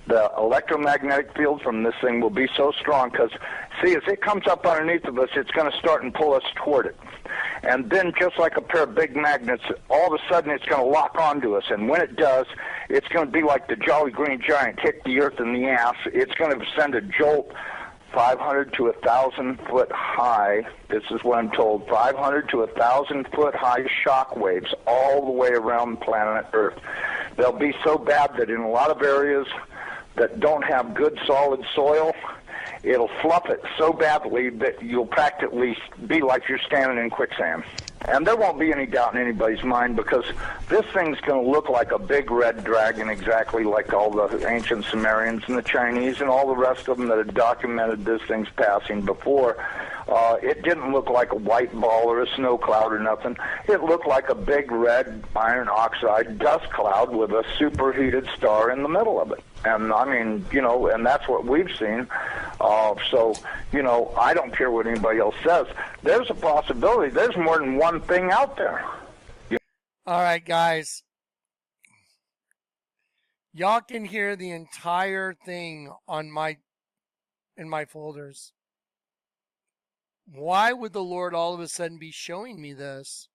the electromagnetic field from this thing will be so strong, because, see, as it comes up underneath of us, it's going to start and pull us toward it. And then, just like a pair of big magnets, all of a sudden it's going to lock onto us. And when it does, it's going to be like the Jolly Green Giant hit the earth in the ass. It's going to send a jolt 500 to 1,000 foot high. This is what I'm told. 500 to 1,000 foot high shock waves all the way around planet Earth. They'll be so bad that in a lot of areas that don't have good solid soil, it'll fluff it so badly that you'll practically be like you're standing in quicksand. And there won't be any doubt in anybody's mind, because this thing's going to look like a big red dragon, exactly like all the ancient Sumerians and the Chinese and all the rest of them that had documented this thing's passing before. It didn't look like a white ball or a snow cloud or nothing. It looked like a big red iron oxide dust cloud with a superheated star in the middle of it. And I mean, you know, and that's what we've seen. So, you know, I don't care what anybody else says. There's a possibility. There's more than one thing out there. All right, guys. Y'all can hear the entire thing on in my folders. Why would the Lord all of a sudden be showing me this?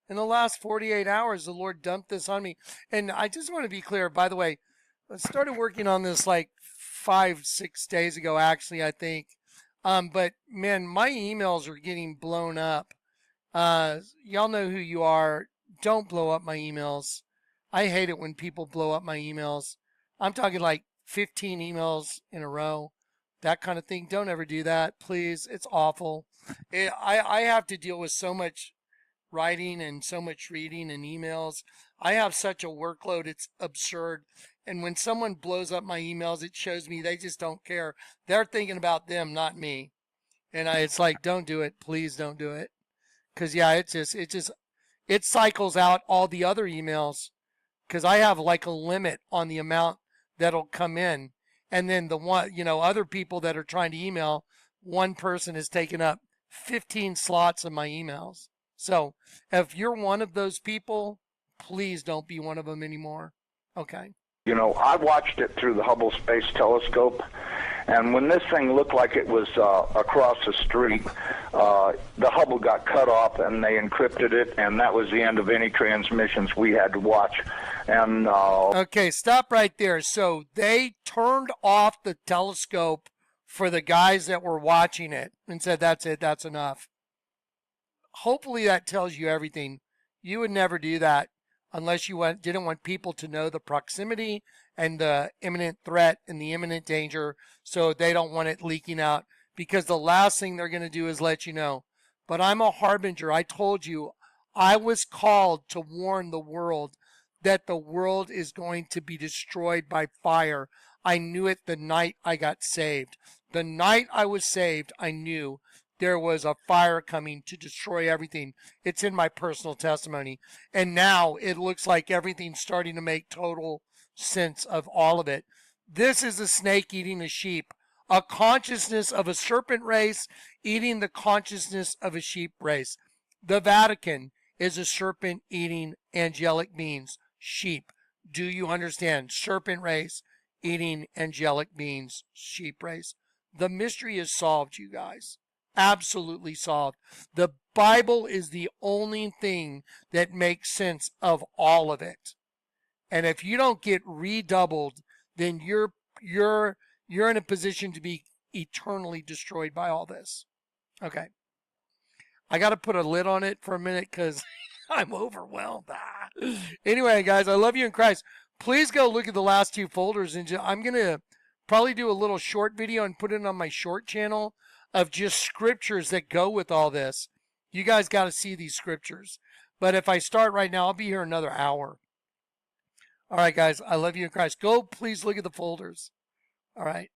In the last 48 hours, the Lord dumped this on me. And I just want to be clear, by the way, I started working on this like 5-6 days ago, actually, I think. But man, my emails are getting blown up. Y'all know who you are. Don't blow up my emails. I hate it when people blow up my emails. I'm talking like 15 emails in a row, that kind of thing. Don't ever do that, please. It's awful. I have to deal with so much writing and so much reading and emails. I have such a workload, it's absurd. And when someone blows up my emails, it shows me they just don't care. They're thinking about them, not me. And it's like, don't do it. Please don't do it. Because, yeah, it cycles out all the other emails. Because I have like a limit on the amount that'll come in. And then the one, you know, other people that are trying to email, one person has taken up 15 slots of my emails. So if you're one of those people, please don't be one of them anymore. Okay. You know, I watched it through the Hubble Space Telescope, and when this thing looked like it was across the street, the Hubble got cut off and they encrypted it, and that was the end of any transmissions we had to watch. And okay, stop right there. So they turned off the telescope for the guys that were watching it and said, that's it, that's enough. Hopefully that tells you everything. You would never do that unless you didn't want people to know the proximity and the imminent threat and the imminent danger, so they don't want it leaking out, because the last thing they're going to do is let you know. But I'm a harbinger. I told you I was called to warn the world that the world is going to be destroyed by fire. I knew it the night I got saved. The night I was saved, I knew there was a fire coming to destroy everything. It's in my personal testimony. And now it looks like everything's starting to make total sense of all of it. This is a snake eating a sheep, a consciousness of a serpent race eating the consciousness of a sheep race. The Vatican is a serpent eating angelic beings, sheep. Do you understand? Serpent race eating angelic beings, sheep race. The mystery is solved, you guys. Absolutely solved. The Bible is the only thing that makes sense of all of it. And if you don't get redoubled, then you're in a position to be eternally destroyed by all this. Okay. I got to put a lid on it for a minute because I'm overwhelmed. Anyway, guys, I love you in Christ. Please go look at the last two folders. And I'm going to probably do a little short video and put it on my short channel of just scriptures that go with all this. You guys got to see these scriptures. But if I start right now, I'll be here another hour. All right, guys, I love you in Christ. Go, please look at the folders. All right.